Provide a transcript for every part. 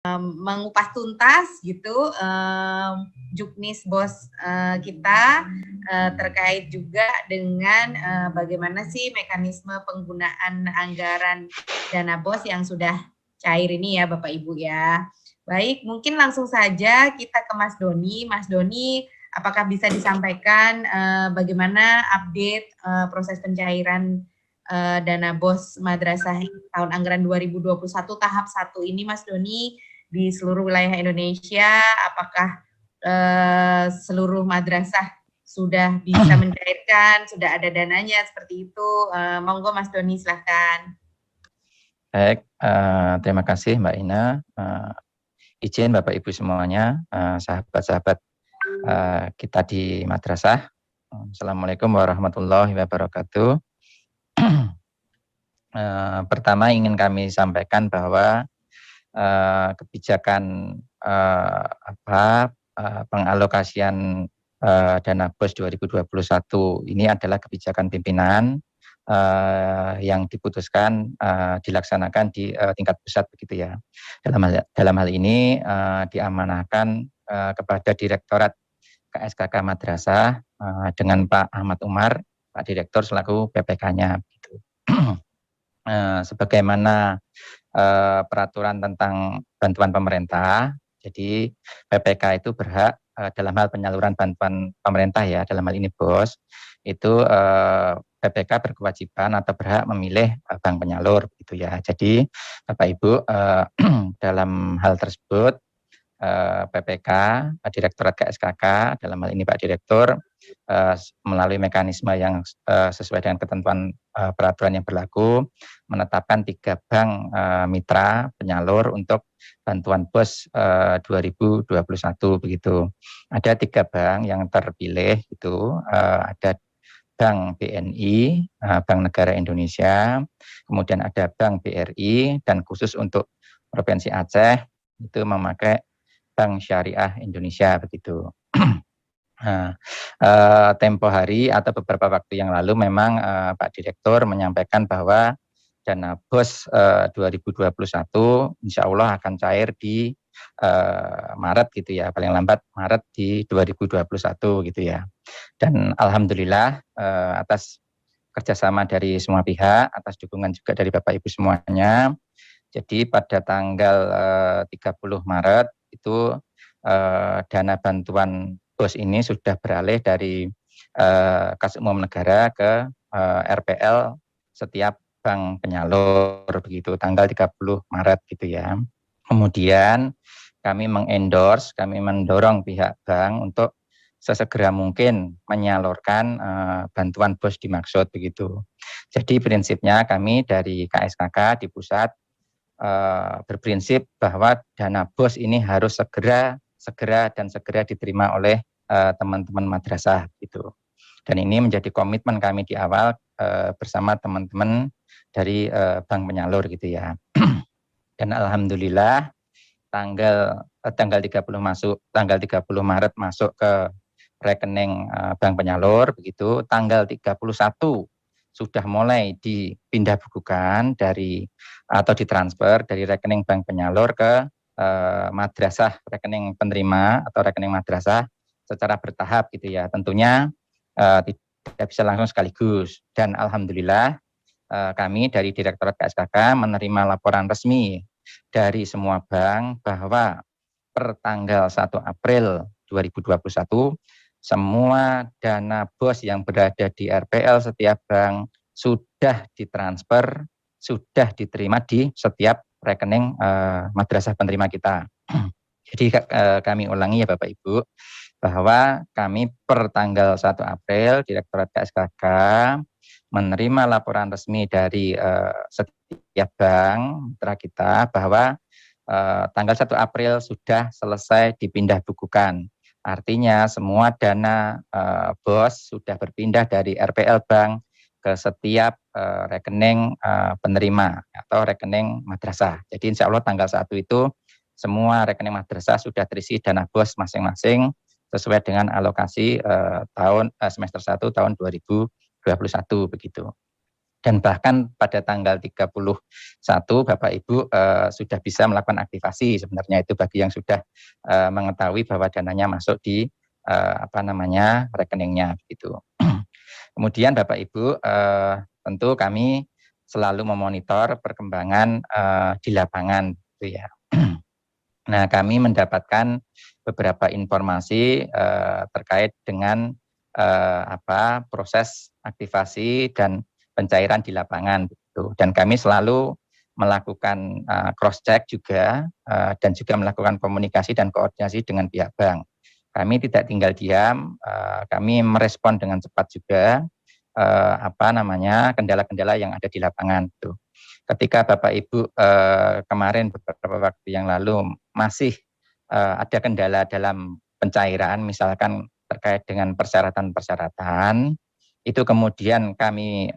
mengupas tuntas gitu juknis bos kita terkait juga dengan bagaimana sih mekanisme penggunaan anggaran dana bos yang sudah cair ini ya Bapak Ibu ya. Baik, mungkin langsung saja kita ke Mas Doni. Mas Doni, apakah bisa disampaikan bagaimana update proses pencairan dana bos madrasah tahun anggaran 2021 tahap 1 ini Mas Doni di seluruh wilayah Indonesia, apakah seluruh madrasah sudah bisa mencairkan, sudah ada dananya seperti itu? Monggo Mas Doni silahkan. Baik, terima kasih Mbak Ina. Izin Bapak Ibu semuanya, sahabat-sahabat kita di madrasah. Assalamualaikum warahmatullahi wabarakatuh. Pertama ingin kami sampaikan bahwa kebijakan pengalokasian dana BOS 2021 ini adalah kebijakan pimpinan yang diputuskan dilaksanakan di tingkat pusat begitu ya. Dalam hal ini diamanahkan kepada Direktorat KSKK Madrasah dengan Pak Ahmad Umar, Pak Direktur selaku PPK-nya gitu. Sebagaimana peraturan tentang bantuan pemerintah, jadi PPK itu berhak dalam hal penyaluran bantuan pemerintah ya, dalam hal ini BOS, itu PPK berkewajiban atau berhak memilih bank penyalur gitu ya. Jadi Bapak Ibu dalam hal tersebut PPK, Direktorat KSKK, dalam hal ini Pak Direktur, melalui mekanisme yang sesuai dengan ketentuan peraturan yang berlaku, menetapkan 3 bank mitra penyalur untuk bantuan BOS 2021 begitu. Ada 3 bank yang terpilih itu, ada Bank BNI, Bank Negara Indonesia, kemudian ada Bank BRI, dan khusus untuk Provinsi Aceh itu memakai Bank Syariah Indonesia begitu. Tempo hari atau beberapa waktu yang lalu memang Pak Direktur menyampaikan bahwa dana BOS 2021 insya Allah akan cair di Maret gitu ya, paling lambat Maret di 2021 gitu ya. Dan alhamdulillah atas kerjasama dari semua pihak, atas dukungan juga dari Bapak Ibu semuanya. Jadi pada tanggal 30 Maret itu dana bantuan BOS ini sudah beralih dari Kas Umum Negara ke RPL setiap bank penyalur begitu tanggal 30 Maret gitu ya. Kemudian kami mengendorse, kami mendorong pihak bank untuk sesegera mungkin menyalurkan bantuan BOS dimaksud begitu. Jadi prinsipnya kami dari KSKK di pusat berprinsip bahwa dana BOS ini harus segera diterima oleh teman-teman madrasah gitu. Dan ini menjadi komitmen kami di awal bersama teman-teman dari bank penyalur gitu ya. Dan alhamdulillah tanggal 30 Maret masuk ke rekening bank penyalur begitu, tanggal 31 sudah mulai dipindah bukukan dari atau ditransfer dari rekening bank penyalur ke madrasah, rekening penerima atau rekening madrasah secara bertahap gitu ya. Tentunya tidak bisa langsung sekaligus. Dan alhamdulillah kami dari Direktorat KSKK menerima laporan resmi dari semua bank bahwa per tanggal 1 April 2021 semua dana BOS yang berada di RPL setiap bank sudah ditransfer, sudah diterima di setiap rekening madrasah penerima kita. Jadi kami ulangi ya Bapak Ibu, bahwa kami per tanggal 1 April Direktorat KSKK menerima laporan resmi dari setiap bank mitra kita bahwa tanggal 1 April sudah selesai dipindah bukukan. Artinya semua dana BOS sudah berpindah dari RPL Bank ke setiap rekening penerima atau rekening madrasah. Jadi insya Allah tanggal 1 itu semua rekening madrasah sudah terisi dana BOS masing-masing sesuai dengan alokasi semester 1 tahun 2021 begitu. Dan bahkan pada tanggal 31 Bapak Ibu sudah bisa melakukan aktivasi, sebenarnya itu bagi yang sudah mengetahui bahwa dananya masuk di rekeningnya gitu. Kemudian Bapak Ibu tentu kami selalu memonitor perkembangan di lapangan gitu ya. Nah, kami mendapatkan beberapa informasi terkait dengan proses aktivasi dan pencairan di lapangan gitu. Dan kami selalu melakukan cross check juga dan juga melakukan komunikasi dan koordinasi dengan pihak bank. Kami tidak tinggal diam, kami merespon dengan cepat juga kendala-kendala yang ada di lapangan itu. Ketika Bapak Ibu kemarin beberapa waktu yang lalu masih ada kendala dalam pencairan, misalkan terkait dengan persyaratan-persyaratan, itu kemudian kami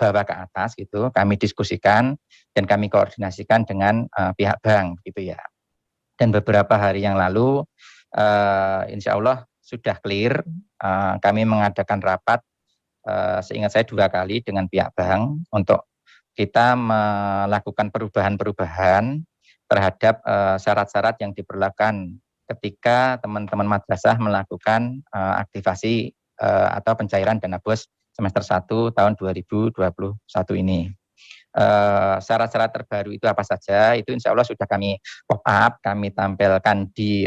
bawa ke atas gitu, kami diskusikan dan kami koordinasikan dengan pihak bank gitu ya. Dan beberapa hari yang lalu insya Allah sudah clear, kami mengadakan rapat seingat saya 2 kali dengan pihak bank untuk kita melakukan perubahan-perubahan terhadap syarat-syarat yang diperlukan ketika teman-teman madrasah melakukan aktivasi atau pencairan dana BOS semester 1 tahun 2021 ini. Syarat-syarat terbaru itu apa saja, itu insya Allah sudah kami pop up, kami tampilkan di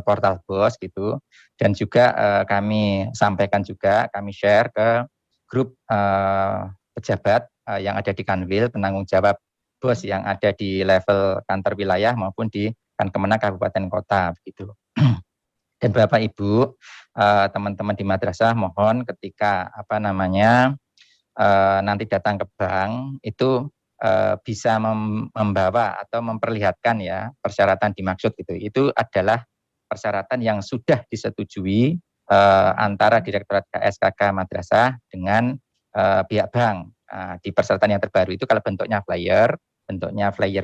portal BOS gitu, dan juga kami sampaikan juga, kami share ke grup pejabat yang ada di Kanwil, penanggung jawab BOS yang ada di level kantor wilayah maupun di Kankemenag Kabupaten Kota begitu. Dan Bapak Ibu, teman-teman di madrasah mohon ketika nanti datang ke bank itu bisa membawa atau memperlihatkan ya persyaratan dimaksud gitu. Itu adalah persyaratan yang sudah disetujui antara Direktorat KSKK Madrasah dengan pihak bank. Di persyaratan yang terbaru itu kalau bentuknya flyer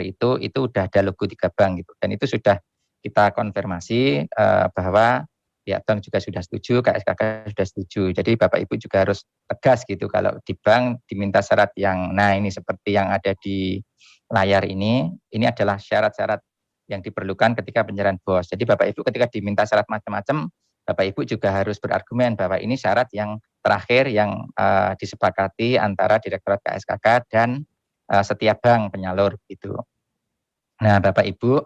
itu udah ada logo 3 bank gitu. Dan itu sudah kita konfirmasi bahwa pihak bank juga sudah setuju, KSKK sudah setuju. Jadi Bapak Ibu juga harus tegas gitu kalau di bank diminta syarat yang, nah ini seperti yang ada di layar ini adalah syarat-syarat yang diperlukan ketika pencairan BOS. Jadi Bapak Ibu ketika diminta syarat macam-macam, Bapak Ibu juga harus berargumen bahwa ini syarat yang terakhir yang disepakati antara Direktorat KSKK dan setiap bank penyalur gitu. Nah, Bapak Ibu,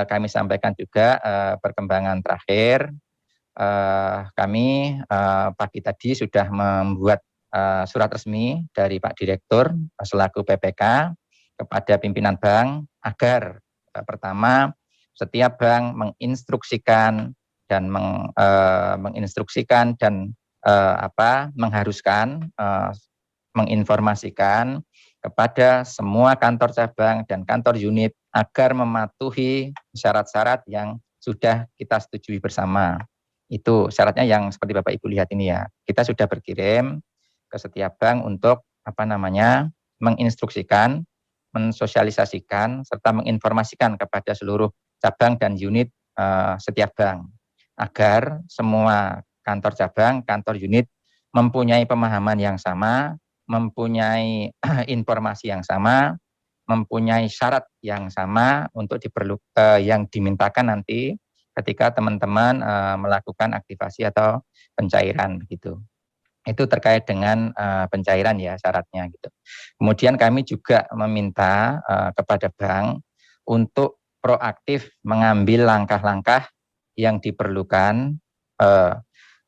kami sampaikan juga perkembangan terakhir. Kami pagi tadi sudah membuat surat resmi dari Pak Direktur selaku PPK kepada pimpinan bank agar pertama setiap bank menginstruksikan dan mengharuskan menginformasikan kepada semua kantor cabang dan kantor unit agar mematuhi syarat-syarat yang sudah kita setujui bersama. Itu syaratnya yang seperti Bapak Ibu lihat ini ya. Kita sudah berkirim ke setiap bank untuk menginstruksikan, mensosialisasikan, serta menginformasikan kepada seluruh cabang dan unit setiap bank agar semua kantor cabang, kantor unit mempunyai pemahaman yang sama, mempunyai informasi yang sama, mempunyai syarat yang sama untuk yang dimintakan nanti ketika teman-teman melakukan aktivasi atau pencairan begitu. Itu terkait dengan pencairan ya syaratnya gitu. Kemudian kami juga meminta kepada bank untuk proaktif mengambil langkah-langkah yang diperlukan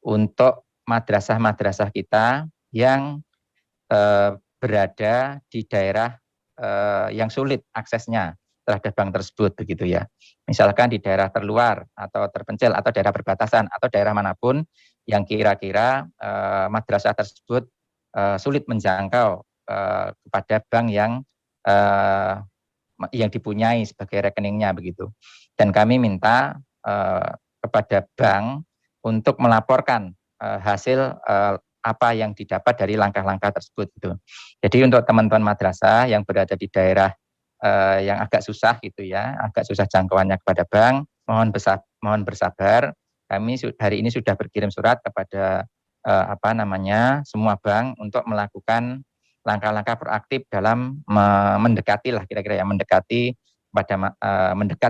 untuk madrasah-madrasah kita yang berada di daerah yang sulit aksesnya terhadap bank tersebut begitu ya. Misalkan di daerah terluar atau terpencil atau daerah perbatasan atau daerah manapun yang kira-kira madrasah tersebut sulit menjangkau kepada bank yang dipunyai sebagai rekeningnya begitu. Dan kami minta kepada bank untuk melaporkan hasil apa yang didapat dari langkah-langkah tersebut gitu. Jadi untuk teman-teman madrasah yang berada di daerah yang agak susah gitu ya, agak susah jangkauannya kepada bank, mohon bersabar. Kami hari ini sudah berkirim surat kepada semua bank untuk melakukan langkah-langkah proaktif dalam mendekati lah kira-kira ya, mendekat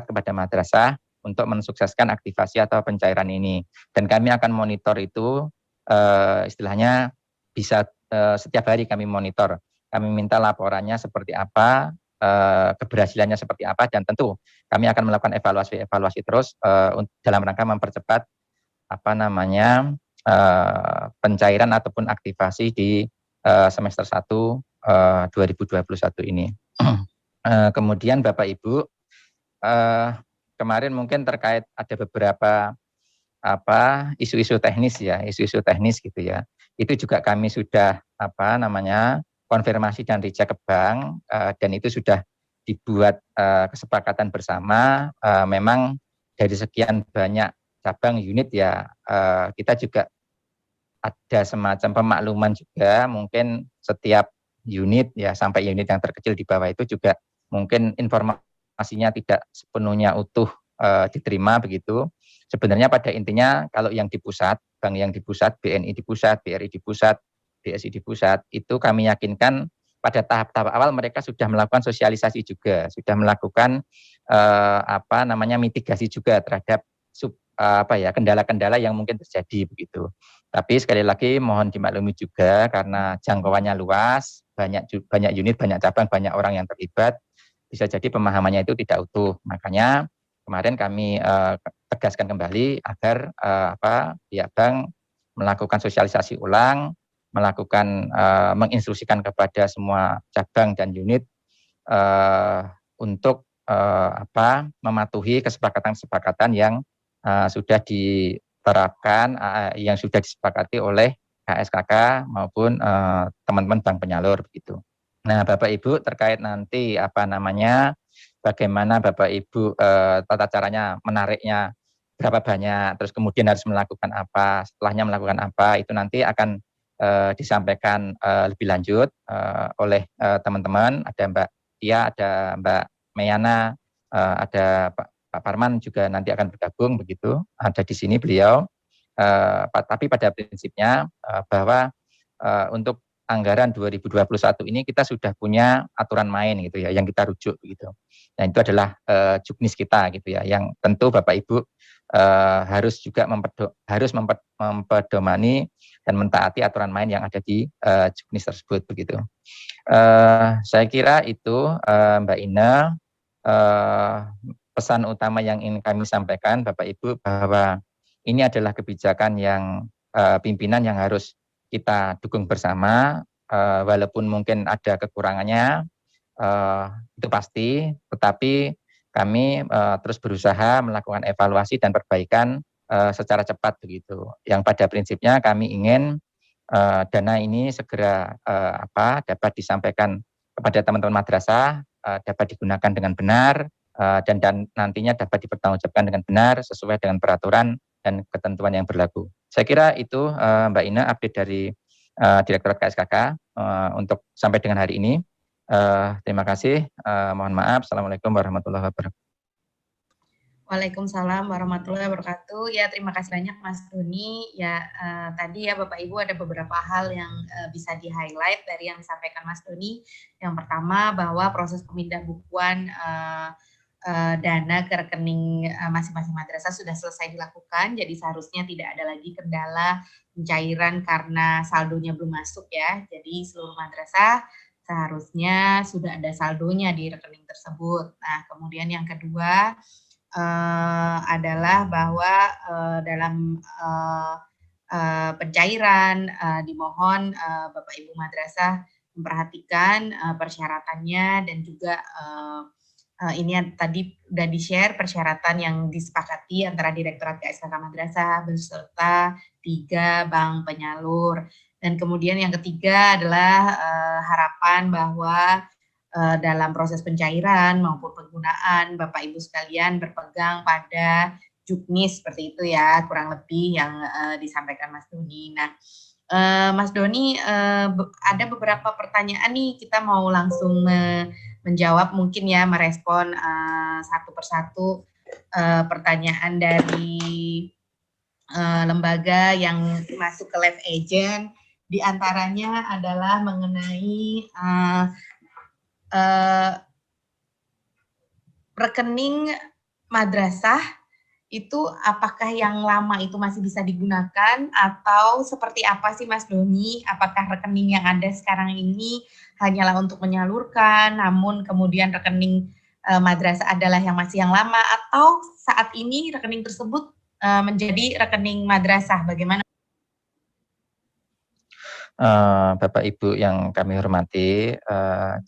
kepada madrasah untuk mensukseskan aktivasi atau pencairan ini. Dan kami akan monitor itu istilahnya bisa setiap hari kami monitor. Kami minta laporannya seperti apa, keberhasilannya seperti apa, dan tentu kami akan melakukan evaluasi terus dalam rangka mempercepat pencairan ataupun aktivasi di semester 1 2021 ini. Kemudian Bapak Ibu, kemarin mungkin terkait ada beberapa isu-isu teknis ya, isu-isu teknis gitu ya. Itu juga kami sudah konfirmasi dan recheck ke bank, dan itu sudah dibuat kesepakatan bersama. Memang dari sekian banyak cabang unit ya, kita juga ada semacam pemakluman juga, mungkin setiap unit ya, sampai unit yang terkecil di bawah itu juga mungkin informasinya tidak sepenuhnya utuh diterima begitu. Sebenarnya pada intinya kalau yang di pusat, bank yang di pusat, BNI di pusat, BRI di pusat, BSI di pusat, itu kami yakinkan pada tahap-tahap awal mereka sudah melakukan sosialisasi juga, sudah melakukan mitigasi juga terhadap kendala-kendala yang mungkin terjadi begitu. Tapi sekali lagi mohon dimaklumi juga karena jangkauannya luas, banyak unit, banyak cabang, banyak orang yang terlibat, bisa jadi pemahamannya itu tidak utuh. Makanya kemarin kami tegaskan kembali agar pihak bank melakukan sosialisasi ulang, melakukan menginstruksikan kepada semua cabang dan unit untuk mematuhi kesepakatan-kesepakatan yang sudah diterapkan, yang sudah disepakati oleh KSKK maupun teman-teman bank penyalur begitu. Nah, Bapak Ibu terkait nanti bagaimana Bapak Ibu tata caranya menariknya berapa banyak, terus kemudian harus melakukan apa, setelahnya melakukan apa, itu nanti akan disampaikan lebih lanjut oleh teman-teman. Ada Mbak Tia, ada Mbak Meyana, ada Pak Parman juga nanti akan bergabung begitu, ada di sini beliau. Tapi pada prinsipnya bahwa untuk anggaran 2021 ini kita sudah punya aturan main gitu ya, yang kita rujuk begitu. Nah, itu adalah juknis kita gitu ya, yang tentu Bapak Ibu harus juga mempedomani dan mentaati aturan main yang ada di juknis tersebut begitu. Saya kira itu Mbak Ina, pesan utama yang ingin kami sampaikan Bapak Ibu, bahwa ini adalah kebijakan yang pimpinan yang harus kita dukung bersama, walaupun mungkin ada kekurangannya, itu pasti, tetapi kami terus berusaha melakukan evaluasi dan perbaikan secara cepat begitu. Yang pada prinsipnya kami ingin dana ini segera dapat disampaikan kepada teman-teman madrasah, dapat digunakan dengan benar, dan nantinya dapat dipertanggungjawabkan dengan benar sesuai dengan peraturan dan ketentuan yang berlaku. Saya kira itu Mbak Ina update dari Direktorat KSKK untuk sampai dengan hari ini. Terima kasih. Mohon maaf. Assalamualaikum warahmatullahi wabarakatuh. Waalaikumsalam warahmatullahi wabarakatuh. Ya, terima kasih banyak Mas Doni. Ya, tadi ya Bapak Ibu ada beberapa hal yang bisa di-highlight dari yang disampaikan Mas Doni. Yang pertama bahwa proses pemindah bukuan dana ke rekening masing-masing madrasah sudah selesai dilakukan, jadi seharusnya tidak ada lagi kendala pencairan karena saldonya belum masuk ya. Jadi seluruh madrasah seharusnya sudah ada saldonya di rekening tersebut. Nah, kemudian yang kedua adalah bahwa dalam pencairan dimohon Bapak Ibu madrasah memperhatikan persyaratannya dan juga ini tadi sudah di-share persyaratan yang disepakati antara Direktorat KSKK Madrasah beserta 3 bank penyalur. Dan kemudian yang ketiga adalah harapan bahwa dalam proses pencairan maupun penggunaan Bapak Ibu sekalian berpegang pada juknis seperti itu ya, kurang lebih yang disampaikan Mas Doni. Nah, Mas Doni ada beberapa pertanyaan nih, kita mau langsung menjawab mungkin ya, merespon satu persatu pertanyaan dari lembaga yang masuk ke live agent. Di antaranya adalah mengenai rekening madrasah itu apakah yang lama itu masih bisa digunakan atau seperti apa sih Mas Doni? Apakah rekening yang ada sekarang ini hanyalah untuk menyalurkan, namun kemudian rekening madrasah adalah yang masih yang lama, atau saat ini rekening tersebut menjadi rekening madrasah? Bagaimana? Bapak Ibu yang kami hormati,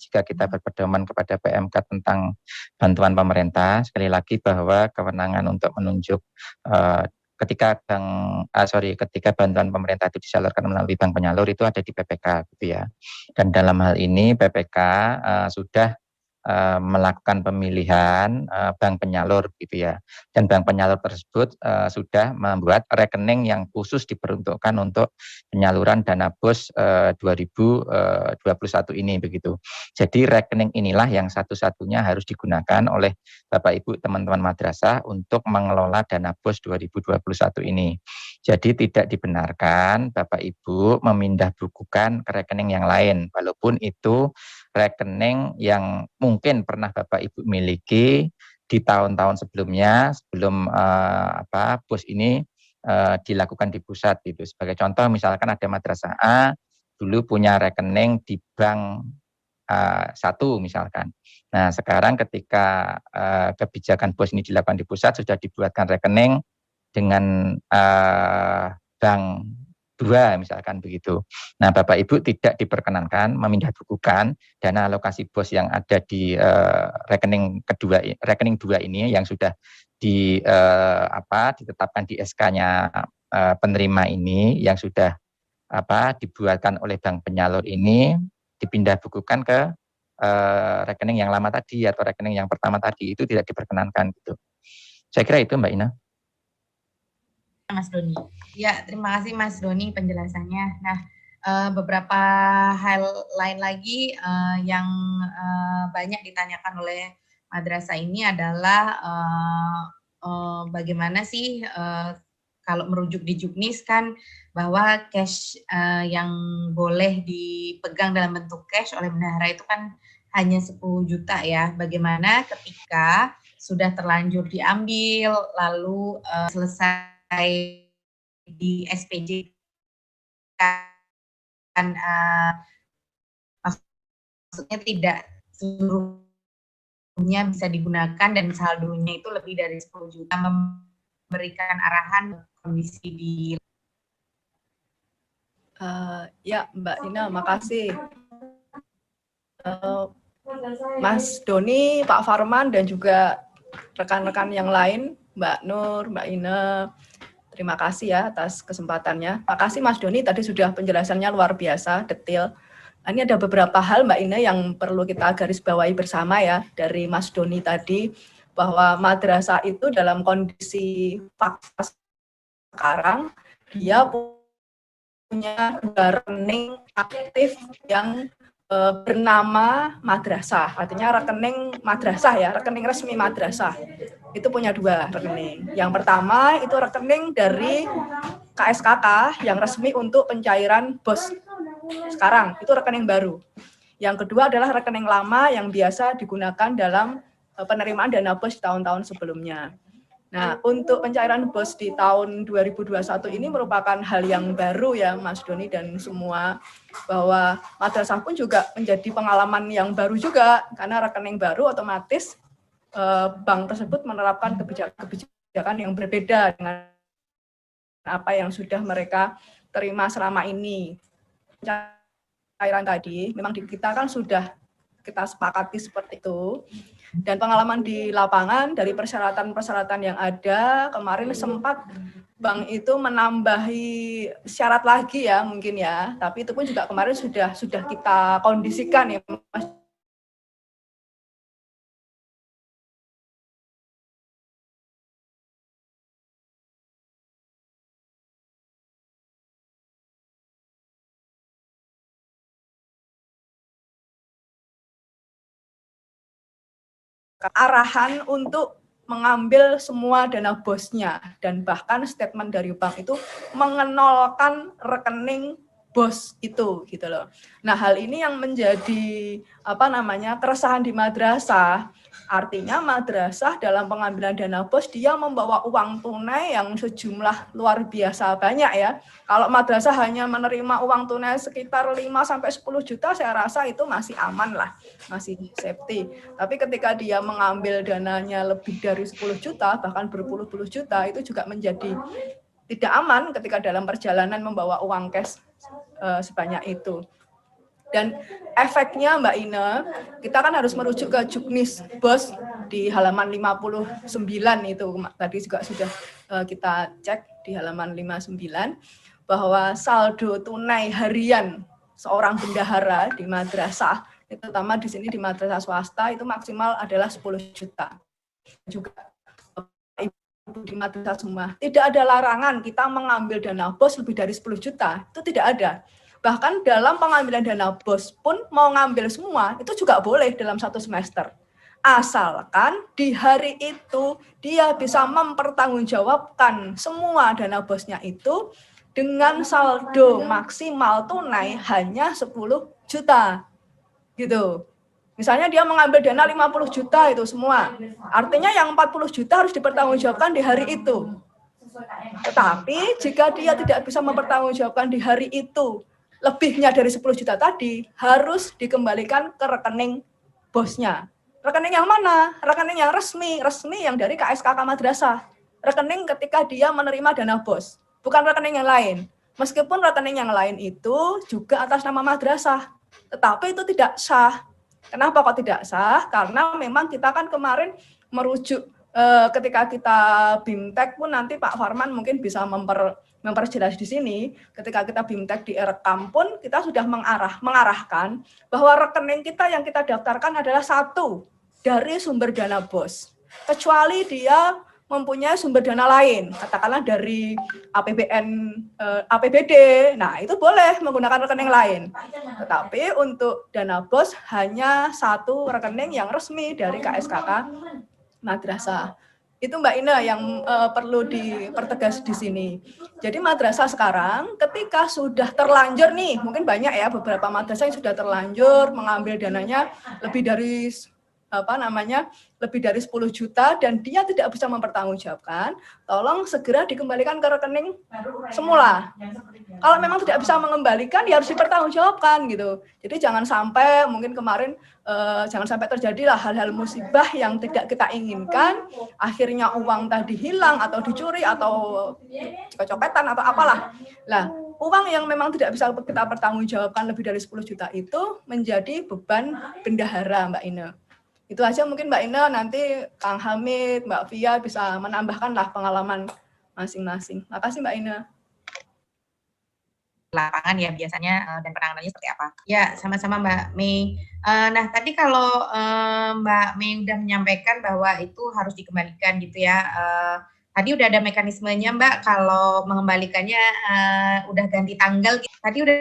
jika kita berpedoman kepada PMK tentang bantuan pemerintah, sekali lagi bahwa kewenangan untuk menunjuk ketika ketika bantuan pemerintah itu disalurkan melalui bank penyalur itu ada di PPK, gitu ya. Dan dalam hal ini PPK sudah melakukan pemilihan bank penyalur, gitu ya. Dan bank penyalur tersebut sudah membuat rekening yang khusus diperuntukkan untuk penyaluran dana BOS 2021 ini, begitu. Jadi rekening inilah yang satu-satunya harus digunakan oleh Bapak Ibu teman-teman madrasah untuk mengelola dana BOS 2021 ini. Jadi tidak dibenarkan Bapak Ibu memindah bukukan ke rekening yang lain, walaupun itu rekening yang mungkin pernah Bapak Ibu miliki di tahun-tahun sebelumnya, sebelum BOS ini dilakukan di pusat, gitu. Sebagai contoh, misalkan ada madrasah A dulu punya rekening di bank satu misalkan. Nah, sekarang ketika kebijakan BOS ini dilakukan di pusat, sudah dibuatkan rekening dengan bank 2 misalkan, begitu. Nah, Bapak Ibu tidak diperkenankan memindah bukukan dana alokasi BOS yang ada di rekening 2 ini yang sudah ditetapkan di SK-nya penerima ini, yang sudah dibuatkan oleh bank penyalur ini, dipindah bukukan ke rekening yang lama tadi atau rekening yang pertama tadi, itu tidak diperkenankan, gitu. Saya kira itu, Mbak Ina. Mas Doni. Ya, terima kasih Mas Doni penjelasannya. Nah, beberapa hal lain lagi yang banyak ditanyakan oleh madrasah ini adalah bagaimana sih kalau merujuk di Juknis kan bahwa cash yang boleh dipegang dalam bentuk cash oleh bendahara itu kan hanya 10 juta ya. Bagaimana ketika sudah terlanjur diambil lalu selesai di SPJ kan maksudnya tidak seluruhnya bisa digunakan dan saldonya itu lebih dari 10 juta, memberikan arahan kondisi di ya Mbak Ina, makasih. Mas Doni, Pak Farman, dan juga rekan-rekan yang lain, Mbak Nur, Mbak Ina, terima kasih ya atas kesempatannya. Makasih Mas Doni, tadi sudah penjelasannya luar biasa, detail. Ini ada beberapa hal Mbak Ina yang perlu kita garis bawahi bersama ya, dari Mas Doni tadi, bahwa madrasah itu dalam kondisi fakta sekarang, dia punya rekening aktif yang bernama madrasah, artinya rekening madrasah ya, rekening resmi madrasah. Itu punya 2 rekening. Yang pertama itu rekening dari KSKK yang resmi untuk pencairan BOS. Sekarang itu rekening baru. Yang kedua adalah rekening lama yang biasa digunakan dalam penerimaan dana BOS tahun-tahun sebelumnya. Nah, untuk pencairan BOS di tahun 2021 ini merupakan hal yang baru ya Mas Doni dan semua, bahwa madrasah pun juga menjadi pengalaman yang baru juga, karena rekening baru otomatis bank tersebut menerapkan kebijakan yang berbeda dengan apa yang sudah mereka terima selama ini. Pencairan tadi memang di kita kan sudah kita sepakati seperti itu. Dan pengalaman di lapangan dari persyaratan-persyaratan yang ada, kemarin sempat bank itu menambahi syarat lagi ya mungkin ya, tapi itu pun juga kemarin sudah kita kondisikan ya Mas. Arahan untuk mengambil semua dana BOS-nya, dan bahkan statement dari bank itu mengenolkan rekening bos itu gitu loh. Nah, hal ini yang menjadi keresahan di madrasah. Artinya madrasah dalam pengambilan dana bos dia membawa uang tunai yang sejumlah luar biasa banyak ya. Kalau madrasah hanya menerima uang tunai sekitar 5 sampai 10 juta, saya rasa itu masih aman lah, masih safety. Tapi ketika dia mengambil dananya lebih dari 10 juta, bahkan berpuluh-puluh juta, itu juga menjadi tidak aman ketika dalam perjalanan membawa uang cash sebanyak itu. Dan efeknya Mbak Ine, kita kan harus merujuk ke Juknis BOS di halaman 59 itu, tadi juga sudah kita cek di halaman 59, bahwa saldo tunai harian seorang bendahara di madrasah, terutama di sini di madrasah swasta, itu maksimal adalah 10 juta. Juga di madrasah semua, tidak ada larangan kita mengambil dana BOS lebih dari 10 juta, itu tidak ada. Bahkan dalam pengambilan dana BOS pun mau ngambil semua, itu juga boleh dalam satu semester. Asalkan di hari itu dia bisa mempertanggungjawabkan semua dana BOS-nya itu dengan saldo maksimal tunai hanya 10 juta. Gitu. Misalnya dia mengambil dana 50 juta itu semua. Artinya yang 40 juta harus dipertanggungjawabkan di hari itu. Tetapi jika dia tidak bisa mempertanggungjawabkan di hari itu, lebihnya dari 10 juta tadi harus dikembalikan ke rekening bosnya. Rekening yang mana? Rekening yang resmi yang dari KSKK Madrasah. Rekening ketika dia menerima dana bos, bukan rekening yang lain. Meskipun rekening yang lain itu juga atas nama madrasah, tetapi itu tidak sah. Kenapa kok tidak sah? Karena memang kita kan kemarin merujuk ketika kita BIMTEK pun nanti Pak Farman mungkin bisa memperjelas di sini, ketika kita BIMTEK di Erekam pun kita sudah mengarahkan bahwa rekening kita yang kita daftarkan adalah satu dari sumber dana BOS. Kecuali dia mempunyai sumber dana lain, katakanlah dari APBN, APBD, nah itu boleh menggunakan rekening lain. Tetapi untuk dana BOS hanya satu rekening yang resmi dari KSKK Madrasah. Itu Mbak Ina yang perlu dipertegas di sini. Jadi madrasah sekarang ketika sudah terlanjur nih, mungkin banyak ya beberapa madrasah yang sudah terlanjur mengambil dananya lebih dari lebih dari 10 juta dan dia tidak bisa mempertanggungjawabkan, tolong segera dikembalikan ke rekening semula. Kalau memang tidak bisa mengembalikan, ya harus dipertanggungjawabkan gitu. Jadi jangan sampai mungkin kemarin jangan sampai terjadilah hal-hal musibah yang tidak kita inginkan, akhirnya uang tadi hilang atau dicuri atau kecopetan atau apalah. Lah, uang yang memang tidak bisa kita pertanggungjawabkan lebih dari 10 juta itu menjadi beban bendahara, Mbak Ina. Itu aja mungkin Mbak Ina, nanti Kang Hamid, Mbak Fia bisa menambahkanlah pengalaman masing-masing. Makasih Mbak Ina. Lapangan ya biasanya dan penanganannya seperti apa? Ya, sama-sama Mbak Mei. Nah, tadi kalau Mbak Mei udah menyampaikan bahwa itu harus dikembalikan gitu ya. Tadi udah ada mekanismenya Mbak, kalau mengembalikannya udah ganti tanggal gitu. Tadi udah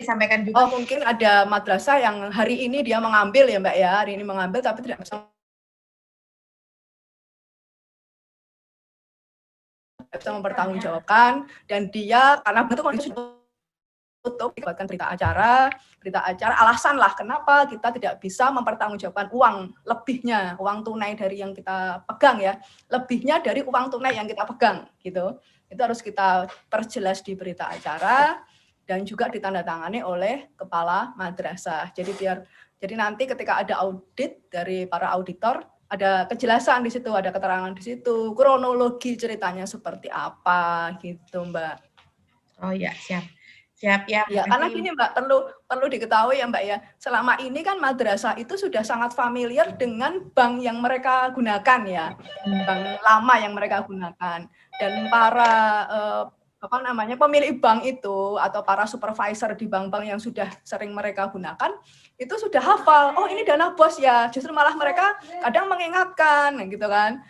disampaikan juga. Oh, mungkin ada madrasah yang hari ini dia mengambil ya Mbak ya, hari ini mengambil tapi tidak bisa mempertanggungjawabkan, dan dia karena itu kondisi tutup, dibuatkan berita acara alasan lah kenapa kita tidak bisa mempertanggungjawabkan uang lebihnya, uang tunai dari yang kita pegang ya, lebihnya dari uang tunai yang kita pegang gitu. Itu harus kita perjelas di berita acara dan juga ditandatangani oleh kepala madrasah. Jadi nanti ketika ada audit dari para auditor, ada kejelasan di situ, ada keterangan di situ, kronologi ceritanya seperti apa gitu, Mbak. Oh ya, siap ya. Ya, karena gini Mbak, perlu diketahui ya Mbak ya, selama ini kan madrasah itu sudah sangat familiar dengan bank yang mereka gunakan ya, bank lama yang mereka gunakan, dan para pemilik bank itu atau para supervisor di bank-bank yang sudah sering mereka gunakan itu sudah hafal, oh ini dana bos ya, justru malah mereka kadang mengingatkan gitu kan,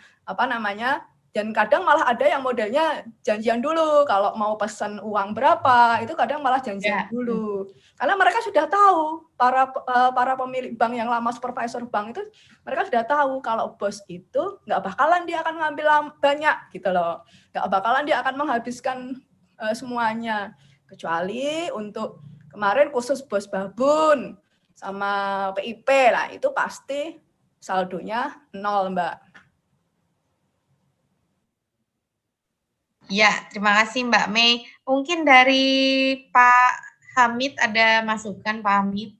Dan kadang malah ada yang modelnya janjian dulu, kalau mau pesan uang berapa, itu kadang malah janjian dulu. Karena mereka sudah tahu, para pemilik bank yang lama, supervisor bank itu, mereka sudah tahu kalau bos itu nggak bakalan dia akan ngambil banyak gitu loh. Nggak bakalan dia akan menghabiskan semuanya. Kecuali untuk kemarin khusus bos Babun sama PIP lah, itu pasti saldonya 0, Mbak. Ya, terima kasih Mbak Mei. Mungkin dari Pak Hamid ada masukan, Pak Hamid,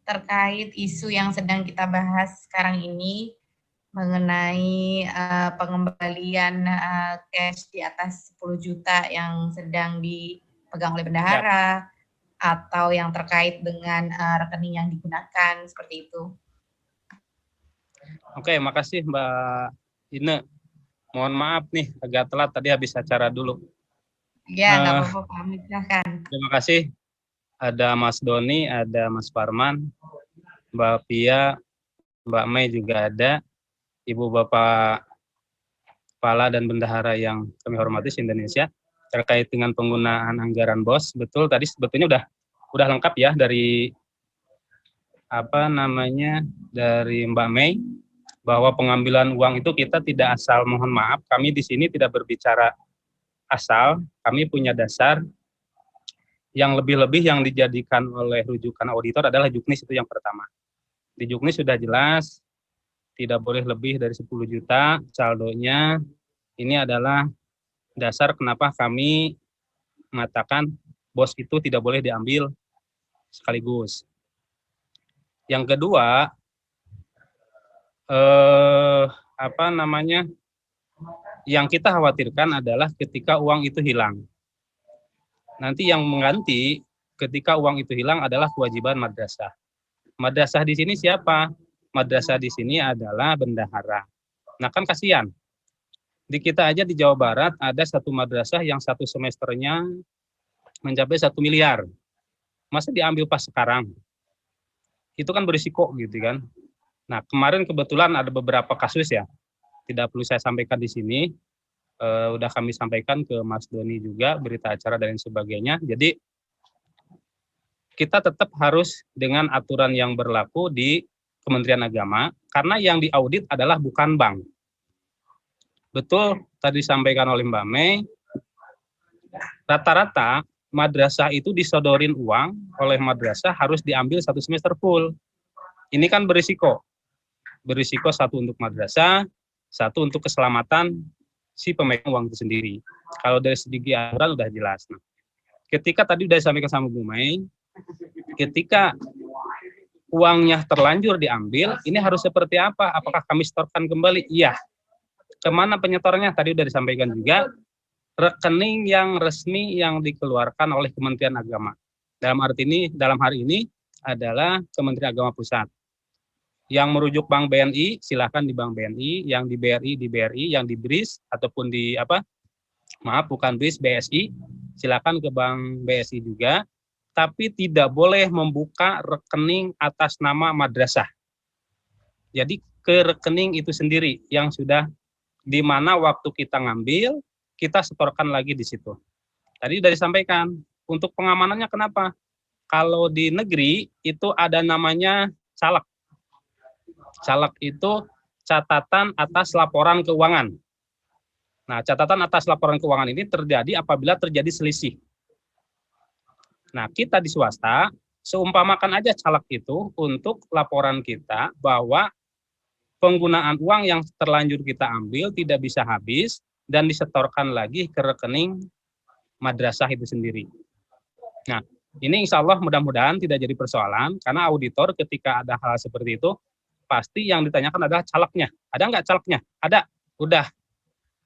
terkait isu yang sedang kita bahas sekarang ini mengenai pengembalian cash di atas 10 juta yang sedang dipegang oleh bendahara atau yang terkait dengan rekening yang digunakan, seperti itu. Oke, makasih Mbak Ine. Mohon maaf nih, agak telat tadi habis acara dulu. Ya, nggak apa-apa Pak Hamid, silahkan. Terima kasih. Ada Mas Doni, ada Mas Farman, Mbak Pia, Mbak Mei juga ada, Ibu Bapak Kepala dan Bendahara yang kami hormati se-Indonesia, terkait dengan penggunaan anggaran BOS. Betul, tadi sebetulnya udah lengkap ya dari dari Mbak Mei, bahwa pengambilan uang itu kita tidak asal, mohon maaf, kami di sini tidak berbicara asal, kami punya dasar. Yang lebih-lebih yang dijadikan oleh rujukan auditor adalah juknis, itu yang pertama. Di juknis sudah jelas, tidak boleh lebih dari 10 juta saldonya. Ini adalah dasar kenapa kami mengatakan bos itu tidak boleh diambil sekaligus. Yang kedua, yang kita khawatirkan adalah ketika uang itu hilang. Nanti yang mengganti ketika uang itu hilang adalah kewajiban madrasah. Madrasah di sini siapa? Madrasah di sini adalah bendahara. Nah kan kasihan. Di kita aja di Jawa Barat ada satu madrasah yang satu semesternya mencapai 1 miliar. Masa diambil pas sekarang? Itu kan berisiko gitu kan. Nah, kemarin kebetulan ada beberapa kasus ya, tidak perlu saya sampaikan di sini, udah kami sampaikan ke Mas Doni juga, berita acara dan sebagainya. Jadi, kita tetap harus dengan aturan yang berlaku di Kementerian Agama, karena yang diaudit adalah bukan bank. Betul, tadi disampaikan oleh Mbak Mei, rata-rata madrasah itu disodorin uang oleh madrasah harus diambil 1 semester full. Ini kan berisiko. Berisiko satu untuk madrasah, satu untuk keselamatan si pemegang uang itu sendiri. Kalau dari segi aturan udah jelas. Nah, ketika tadi udah disampaikan sama Bu Mei, ketika uangnya terlanjur diambil, ini harus seperti apa? Apakah kami setorkan kembali? Iya. Kemana penyetornya? Tadi udah disampaikan juga, rekening yang resmi yang dikeluarkan oleh Kementerian Agama. Dalam hari ini adalah Kementerian Agama Pusat. Yang merujuk Bank BNI, silakan di Bank BNI, yang di BRI, yang di BRIS, ataupun di bukan BRIS, BSI, silakan ke Bank BSI juga, tapi tidak boleh membuka rekening atas nama madrasah. Jadi ke rekening itu sendiri, yang sudah di mana waktu kita ngambil, kita setorkan lagi di situ. Tadi sudah disampaikan, untuk pengamanannya kenapa? Kalau di negeri, itu ada namanya caleg. Caleg itu catatan atas laporan keuangan. Nah, catatan atas laporan keuangan ini terjadi apabila terjadi selisih. Nah, kita di swasta, seumpamakan aja caleg itu untuk laporan kita bahwa penggunaan uang yang terlanjur kita ambil tidak bisa habis dan disetorkan lagi ke rekening madrasah itu sendiri. Nah, ini insya Allah mudah-mudahan tidak jadi persoalan, karena auditor ketika ada hal seperti itu, pasti yang ditanyakan adalah calegnya. Ada nggak calegnya? Ada, udah,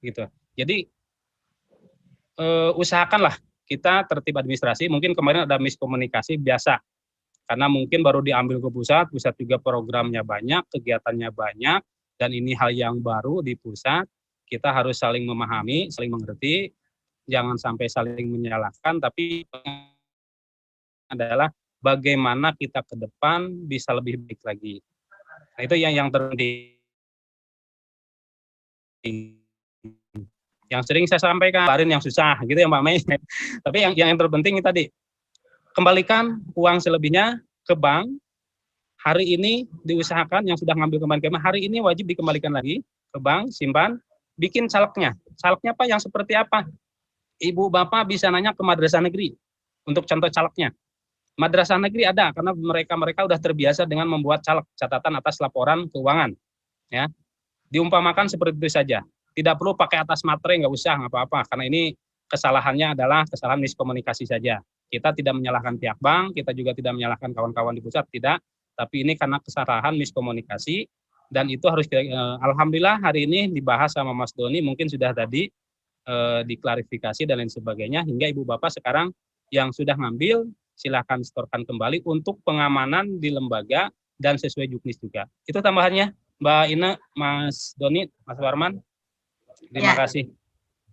gitu. Jadi usahakanlah kita tertib administrasi. Mungkin kemarin ada miskomunikasi biasa, karena mungkin baru diambil ke pusat juga programnya banyak, kegiatannya banyak, dan ini hal yang baru di pusat. Kita harus saling memahami, saling mengerti, jangan sampai saling menyalahkan, tapi adalah bagaimana kita ke depan bisa lebih baik lagi. Nah, itu yang terjadi. Yang sering saya sampaikan, kemarin yang susah gitu ya Mbak Mei. Tapi yang terpenting tadi, kembalikan uang selebihnya ke bank. Hari ini diusahakan yang sudah ngambil kembali, hari ini wajib dikembalikan lagi ke bank, simpan, bikin calegnya. Calegnya apa yang seperti apa? Ibu Bapak bisa nanya ke madrasah negeri untuk contoh calegnya. Madrasah negeri ada karena mereka udah terbiasa dengan membuat caleg, catatan atas laporan keuangan. Ya, diumpamakan seperti itu saja. Tidak perlu pakai atas materai, nggak usah, nggak apa-apa. Karena ini kesalahannya adalah kesalahan miskomunikasi saja. Kita tidak menyalahkan pihak bank, kita juga tidak menyalahkan kawan-kawan di pusat, tidak. Tapi ini karena kesalahan miskomunikasi, dan itu harus alhamdulillah hari ini dibahas sama Mas Doni, mungkin sudah tadi diklarifikasi dan lain sebagainya, hingga Ibu Bapak sekarang yang sudah ngambil, silakan setorkan kembali untuk pengamanan di lembaga dan sesuai juknis juga. Itu tambahannya, Mbak Ina, Mas Doni, Mas Warman. Terima kasih.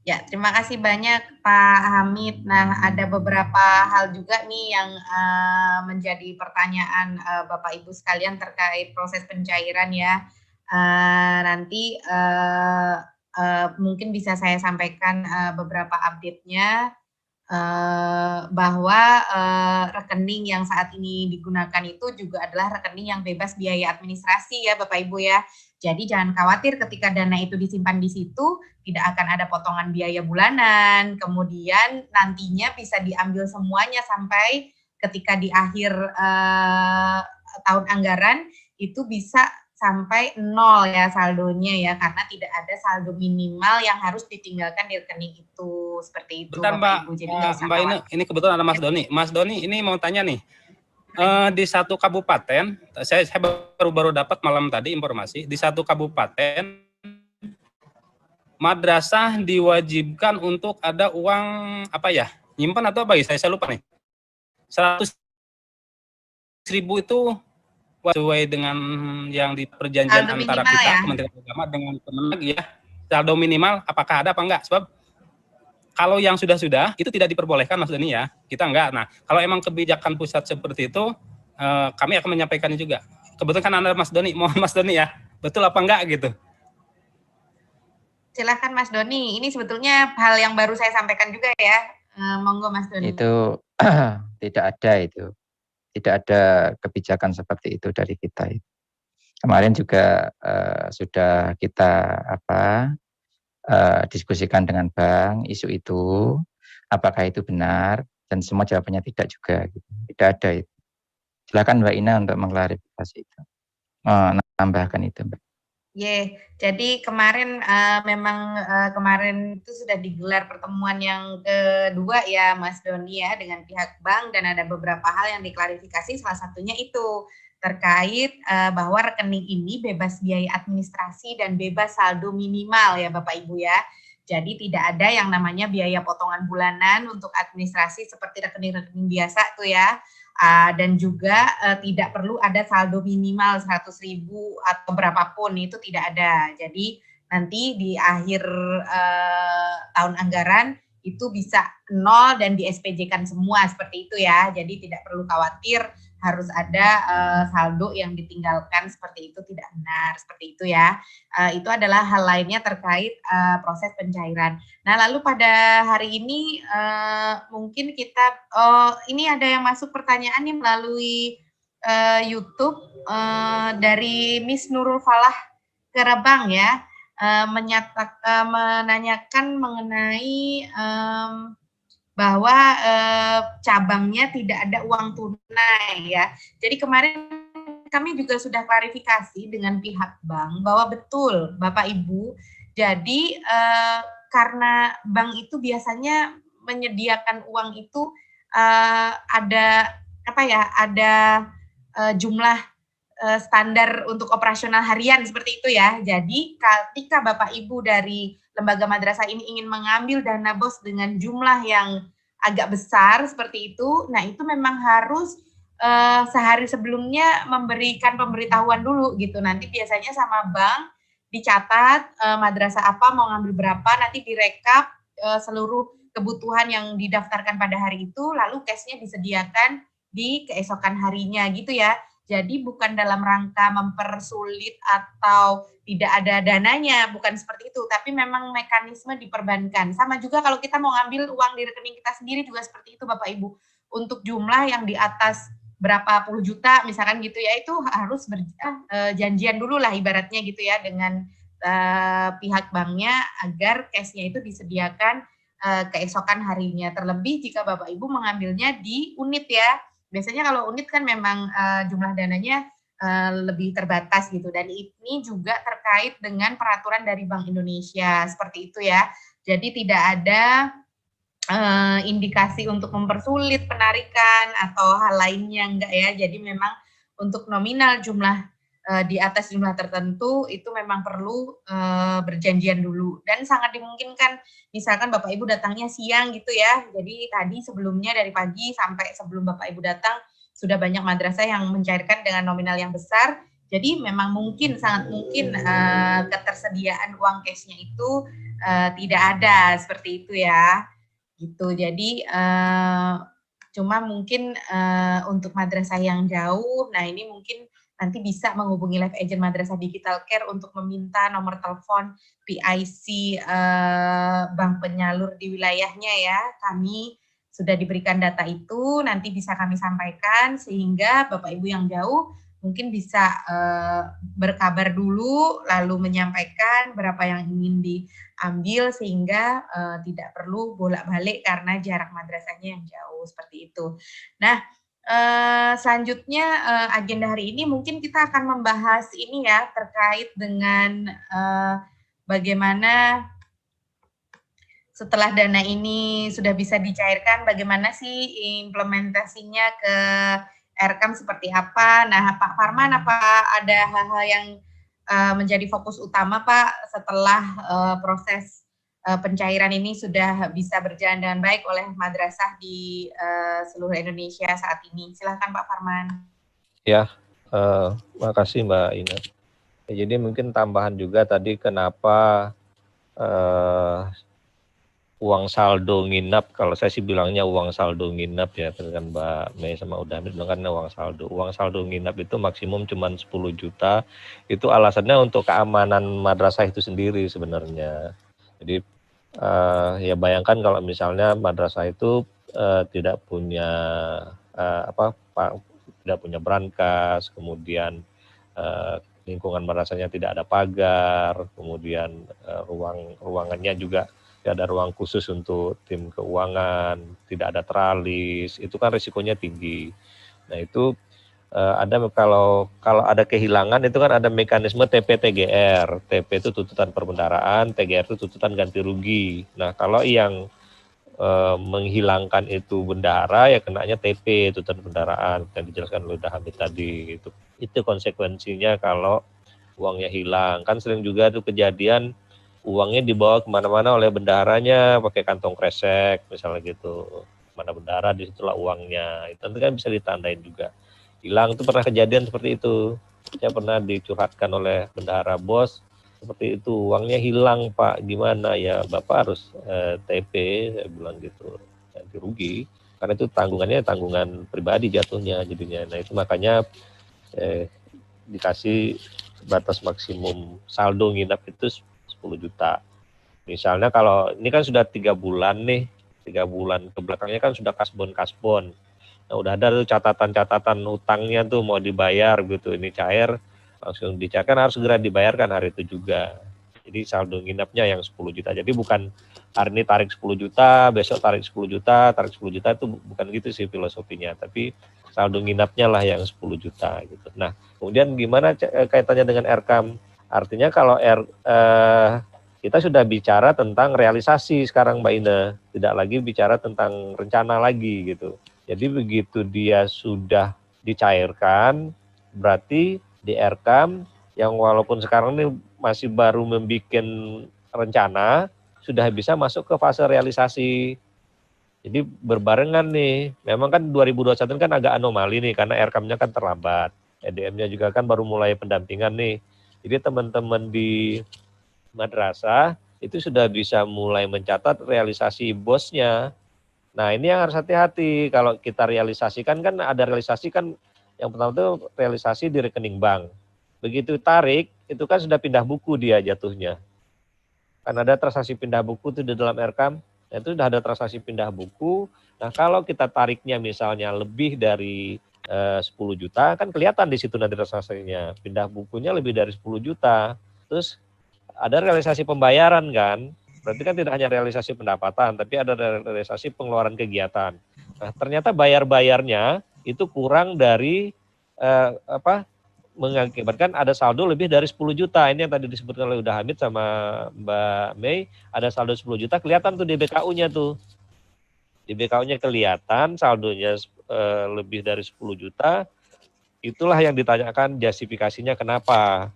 Ya, terima kasih banyak Pak Hamid. Nah, ada beberapa hal juga nih yang menjadi pertanyaan Bapak Ibu sekalian terkait proses pencairan ya. Nanti mungkin bisa saya sampaikan beberapa update-nya, bahwa rekening yang saat ini digunakan itu juga adalah rekening yang bebas biaya administrasi ya Bapak Ibu ya. Jadi jangan khawatir ketika dana itu disimpan di situ, tidak akan ada potongan biaya bulanan, kemudian nantinya bisa diambil semuanya sampai ketika di akhir tahun anggaran itu bisa sampai 0 ya saldonya ya, karena tidak ada saldo minimal yang harus ditinggalkan di rekening itu, seperti itu. Bentar, Bapak Ibu. Jadi Mbak ini kebetulan ada Mas Doni. Mas Doni ini mau tanya nih, di satu kabupaten, saya baru dapat malam tadi informasi, di satu kabupaten madrasah diwajibkan untuk ada uang apa ya, nyimpan atau apa ya, saya lupa nih, 100.000 itu sesuai dengan yang di perjanjian saldo antara minimal kita ya? Kementerian Agama dengan Kemenag ya, saldo minimal apakah ada apa enggak, sebab kalau yang sudah itu tidak diperbolehkan Mas Doni ya, kita enggak. Nah, kalau emang kebijakan pusat seperti itu, kami akan menyampaikannya juga. Kebetulan kan Anda Mas Doni, mohon Mas Doni ya, betul apa enggak gitu? Silahkan Mas Doni, ini sebetulnya hal yang baru saya sampaikan juga ya, monggo Mas Doni. Itu tidak ada itu. Tidak ada kebijakan seperti itu dari kita. Kemarin juga sudah kita diskusikan dengan bank isu itu, apakah itu benar, dan semua jawabannya tidak juga. Gitu. Tidak ada itu. Silakan Mbak Ina untuk mengklarifikasi itu, menambahkan itu Mbak. Jadi kemarin memang kemarin itu sudah digelar pertemuan yang kedua ya Mas Doni ya dengan pihak bank, dan ada beberapa hal yang diklarifikasi, salah satunya itu terkait bahwa rekening ini bebas biaya administrasi dan bebas saldo minimal ya Bapak Ibu ya. Jadi tidak ada yang namanya biaya potongan bulanan untuk administrasi seperti rekening-rekening biasa tuh ya. Dan juga tidak perlu ada saldo minimal 100.000 atau berapapun, itu tidak ada. Jadi nanti di akhir tahun anggaran itu bisa 0 dan di SPJ-kan semua seperti itu ya. Jadi tidak perlu khawatir harus ada saldo yang ditinggalkan, seperti itu tidak benar, seperti itu ya. Itu adalah hal lainnya terkait proses pencairan. Nah, lalu pada hari ini mungkin kita, ini ada yang masuk pertanyaan nih melalui YouTube dari Miss Nurul Falah Kerebang ya, menanyakan mengenai bahwa cabangnya tidak ada uang tunai ya. Jadi kemarin kami juga sudah klarifikasi dengan pihak bank bahwa betul Bapak Ibu, jadi karena bank itu biasanya menyediakan uang itu ada jumlah standar untuk operasional harian seperti itu ya. Jadi ketika Bapak Ibu dari lembaga madrasah ini ingin mengambil dana BOS dengan jumlah yang agak besar seperti itu, nah itu memang harus sehari sebelumnya memberikan pemberitahuan dulu gitu. Nanti biasanya sama bank dicatat madrasah apa mau ngambil berapa, nanti direkap seluruh kebutuhan yang didaftarkan pada hari itu, lalu cashnya disediakan di keesokan harinya gitu ya. Jadi bukan dalam rangka mempersulit atau tidak ada dananya, bukan seperti itu, tapi memang mekanisme diperbankan. Sama juga kalau kita mau ngambil uang di rekening kita sendiri juga seperti itu Bapak Ibu. Untuk jumlah yang di atas berapa puluh juta misalkan gitu ya, itu harus janjian dulu lah ibaratnya gitu ya dengan pihak banknya agar cashnya itu disediakan keesokan harinya. Terlebih jika Bapak Ibu mengambilnya di unit ya. Biasanya kalau unit kan memang jumlah dananya lebih terbatas gitu, dan ini juga terkait dengan peraturan dari Bank Indonesia seperti itu ya. Jadi tidak ada indikasi untuk mempersulit penarikan atau hal lainnya, enggak ya. Jadi memang untuk nominal jumlah di atas jumlah tertentu itu memang perlu berjanjian dulu, dan sangat dimungkinkan misalkan Bapak Ibu datangnya siang gitu ya, jadi tadi sebelumnya dari pagi sampai sebelum Bapak Ibu datang sudah banyak madrasah yang mencairkan dengan nominal yang besar, jadi memang mungkin, sangat mungkin ketersediaan uang cashnya itu tidak ada, seperti itu ya gitu. Jadi cuma mungkin untuk madrasah yang jauh, nah ini mungkin nanti bisa menghubungi Live Agent Madrasah Digital Care untuk meminta nomor telepon PIC bank penyalur di wilayahnya ya. Kami sudah diberikan data itu, nanti bisa kami sampaikan sehingga Bapak Ibu yang jauh mungkin bisa berkabar dulu lalu menyampaikan berapa yang ingin diambil sehingga tidak perlu bolak-balik karena jarak madrasahnya yang jauh, seperti itu. Nah, selanjutnya agenda hari ini mungkin kita akan membahas ini ya, terkait dengan bagaimana setelah dana ini sudah bisa dicairkan, bagaimana sih implementasinya ke RKAM seperti apa. Nah, Pak Farman, apa ada hal-hal yang menjadi fokus utama Pak setelah proses pencairan ini sudah bisa berjalan dengan baik oleh madrasah di seluruh Indonesia saat ini? Silahkan Pak Farman. Ya, makasih Mbak Ina. Ya, jadi mungkin tambahan juga tadi kenapa uang saldo nginap, kalau saya sih bilangnya uang saldo nginap ya, kan Mbak Mei sama Udhamid bilang kan uang saldo nginap itu maksimum cuma 10 juta, itu alasannya untuk keamanan madrasah itu sendiri sebenarnya. Jadi ya bayangkan kalau misalnya madrasah itu tidak punya tidak punya brankas, kemudian lingkungan madrasahnya tidak ada pagar, kemudian ruangannya juga tidak ada ruang khusus untuk tim keuangan, tidak ada teralis, itu kan risikonya tinggi. Nah itu ada kalau ada kehilangan itu kan ada mekanisme TP-TGR. TP itu tuntutan perbendaharaan, TGR itu tuntutan ganti rugi. Nah kalau yang menghilangkan itu bendahara ya kenanya TP, tuntutan perbendaharaan yang dijelaskan oleh Hamid tadi. Itu konsekuensinya kalau uangnya hilang. Kan sering juga tuh kejadian uangnya dibawa kemana-mana oleh bendaharanya pakai kantong kresek misalnya gitu. Mana bendahara disitulah uangnya. Itu nanti kan bisa ditandain juga. Hilang itu pernah kejadian seperti itu. Saya pernah dicurhatkan oleh bendahara, bos seperti itu, uangnya hilang Pak, gimana ya? Bapak harus TP, saya bilang gitu, ganti rugi. Karena itu tanggungan pribadi jatuhnya jadinya. Nah itu makanya dikasih batas maksimum saldo nginap itu 10 juta. Misalnya kalau ini kan sudah 3 bulan nih, 3 bulan ke belakangnya kan sudah kasbon. Nah udah ada tuh catatan utangnya tuh mau dibayar gitu, ini cair langsung dicairkan, harus segera dibayarkan hari itu juga. Jadi saldo nginapnya yang 10 juta. Jadi bukan hari ini tarik 10 juta, besok tarik 10 juta, itu bukan gitu sih filosofinya. Tapi saldo nginapnya lah yang 10 juta gitu. Nah, kemudian gimana kaitannya dengan RKAM? Artinya kalau kita sudah bicara tentang realisasi sekarang Mbak Ina, tidak lagi bicara tentang rencana lagi gitu. Jadi begitu dia sudah dicairkan, berarti di RKAM yang walaupun sekarang ini masih baru membuat rencana, sudah bisa masuk ke fase realisasi. Jadi berbarengan nih, memang kan 2021 kan agak anomali nih, karena RKAM-nya kan terlambat, EDM-nya juga kan baru mulai pendampingan nih. Jadi teman-teman di madrasah itu sudah bisa mulai mencatat realisasi bosnya. Nah ini yang harus hati-hati, kalau kita realisasikan kan ada realisasi kan Yang pertama itu realisasi di rekening bank. Begitu tarik, itu kan sudah pindah buku dia jatuhnya. Kan ada transaksi pindah buku itu di dalam Erkam, nah itu sudah ada transaksi pindah buku. Nah kalau kita tariknya misalnya lebih dari 10 juta, kan kelihatan di situ nanti transaksinya. Pindah bukunya lebih dari 10 juta. Terus ada realisasi pembayaran kan, berarti kan tidak hanya realisasi pendapatan, tapi ada realisasi pengeluaran kegiatan. Nah ternyata bayar-bayarnya itu kurang dari mengakibatkan ada saldo lebih dari 10 juta. Ini yang tadi disebutkan oleh Uda Hamid sama Mbak Mei, ada saldo 10 juta, kelihatan tuh di BKU-nya tuh. Di BKU-nya kelihatan saldonya lebih dari 10 juta, itulah yang ditanyakan justifikasinya kenapa.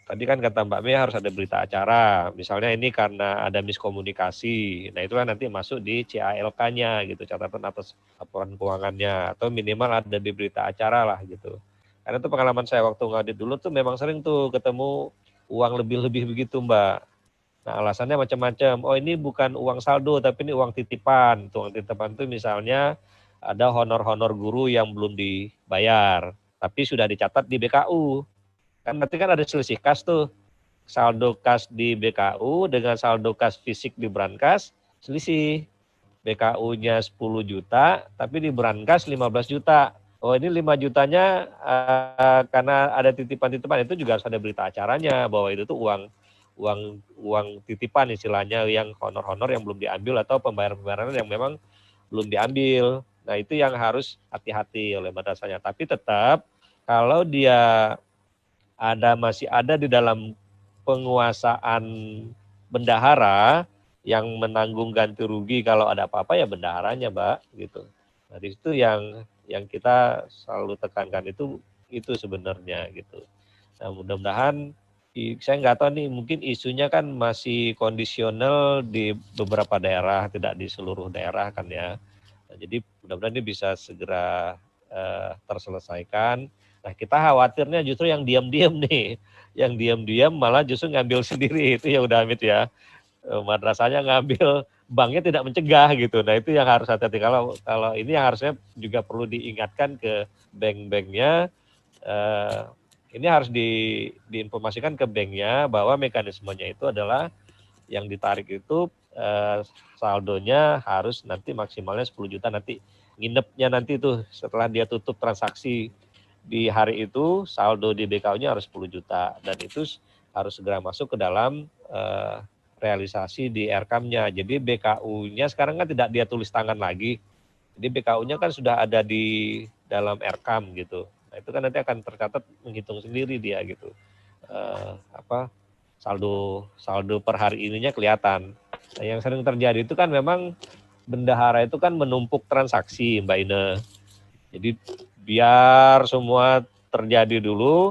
Tadi kan kata Mbak Mei harus ada berita acara, misalnya ini karena ada miskomunikasi, nah itulah nanti masuk di CALK-nya gitu, catatan atas laporan keuangannya, atau minimal ada di berita acara lah gitu. Karena itu pengalaman saya waktu ngaudit dulu tuh memang sering tuh ketemu uang lebih-lebih begitu Mbak. Nah alasannya macam-macam, oh ini bukan uang saldo tapi ini uang titipan. Uang titipan itu misalnya ada honor-honor guru yang belum dibayar, tapi sudah dicatat di BKU. Kan nanti kan ada selisih kas tuh, saldo kas di BKU dengan saldo kas fisik di Brankas, selisih. BKU-nya 10 juta, tapi di Brankas 15 juta. Oh ini 5 jutanya karena ada titipan-titipan, itu juga harus ada berita acaranya, bahwa itu tuh uang titipan istilahnya, yang honor-honor yang belum diambil atau pembayaran-pembayaran yang memang belum diambil. Nah itu yang harus hati-hati oleh madrasahnya. Tapi tetap kalau dia masih ada di dalam penguasaan bendahara yang menanggung ganti rugi kalau ada apa-apa ya bendaharanya, Mbak, gitu. Nah, di situ yang kita selalu tekankan itu sebenarnya gitu. Nah, mudah-mudahan saya nggak tahu nih, mungkin isunya kan masih kondisional di beberapa daerah, tidak di seluruh daerah kan ya. Nah, jadi mudah-mudahan ini bisa segera terselesaikan. Nah kita khawatirnya justru yang diam-diam nih, yang diam-diam malah justru ngambil sendiri, itu ya udah Hamid ya, madrasahnya ngambil, banknya tidak mencegah gitu. Nah itu yang harus hati-hati, kalau ini yang harusnya juga perlu diingatkan ke bank-banknya, ini harus diinformasikan ke banknya bahwa mekanismenya itu adalah yang ditarik itu saldonya harus nanti maksimalnya 10 juta, nanti nginepnya nanti tuh setelah dia tutup transaksi di hari itu saldo di BKU-nya harus 10 juta dan itu harus segera masuk ke dalam realisasi di Erkamnya. Jadi BKU-nya sekarang kan tidak dia tulis tangan lagi. Jadi BKU-nya kan sudah ada di dalam Erkam gitu. Nah, itu kan nanti akan tercatat menghitung sendiri dia gitu. Saldo per hari ininya kelihatan. Nah, yang sering terjadi itu kan memang bendahara itu kan menumpuk transaksi, Mbak Ine. Jadi biar semua terjadi dulu,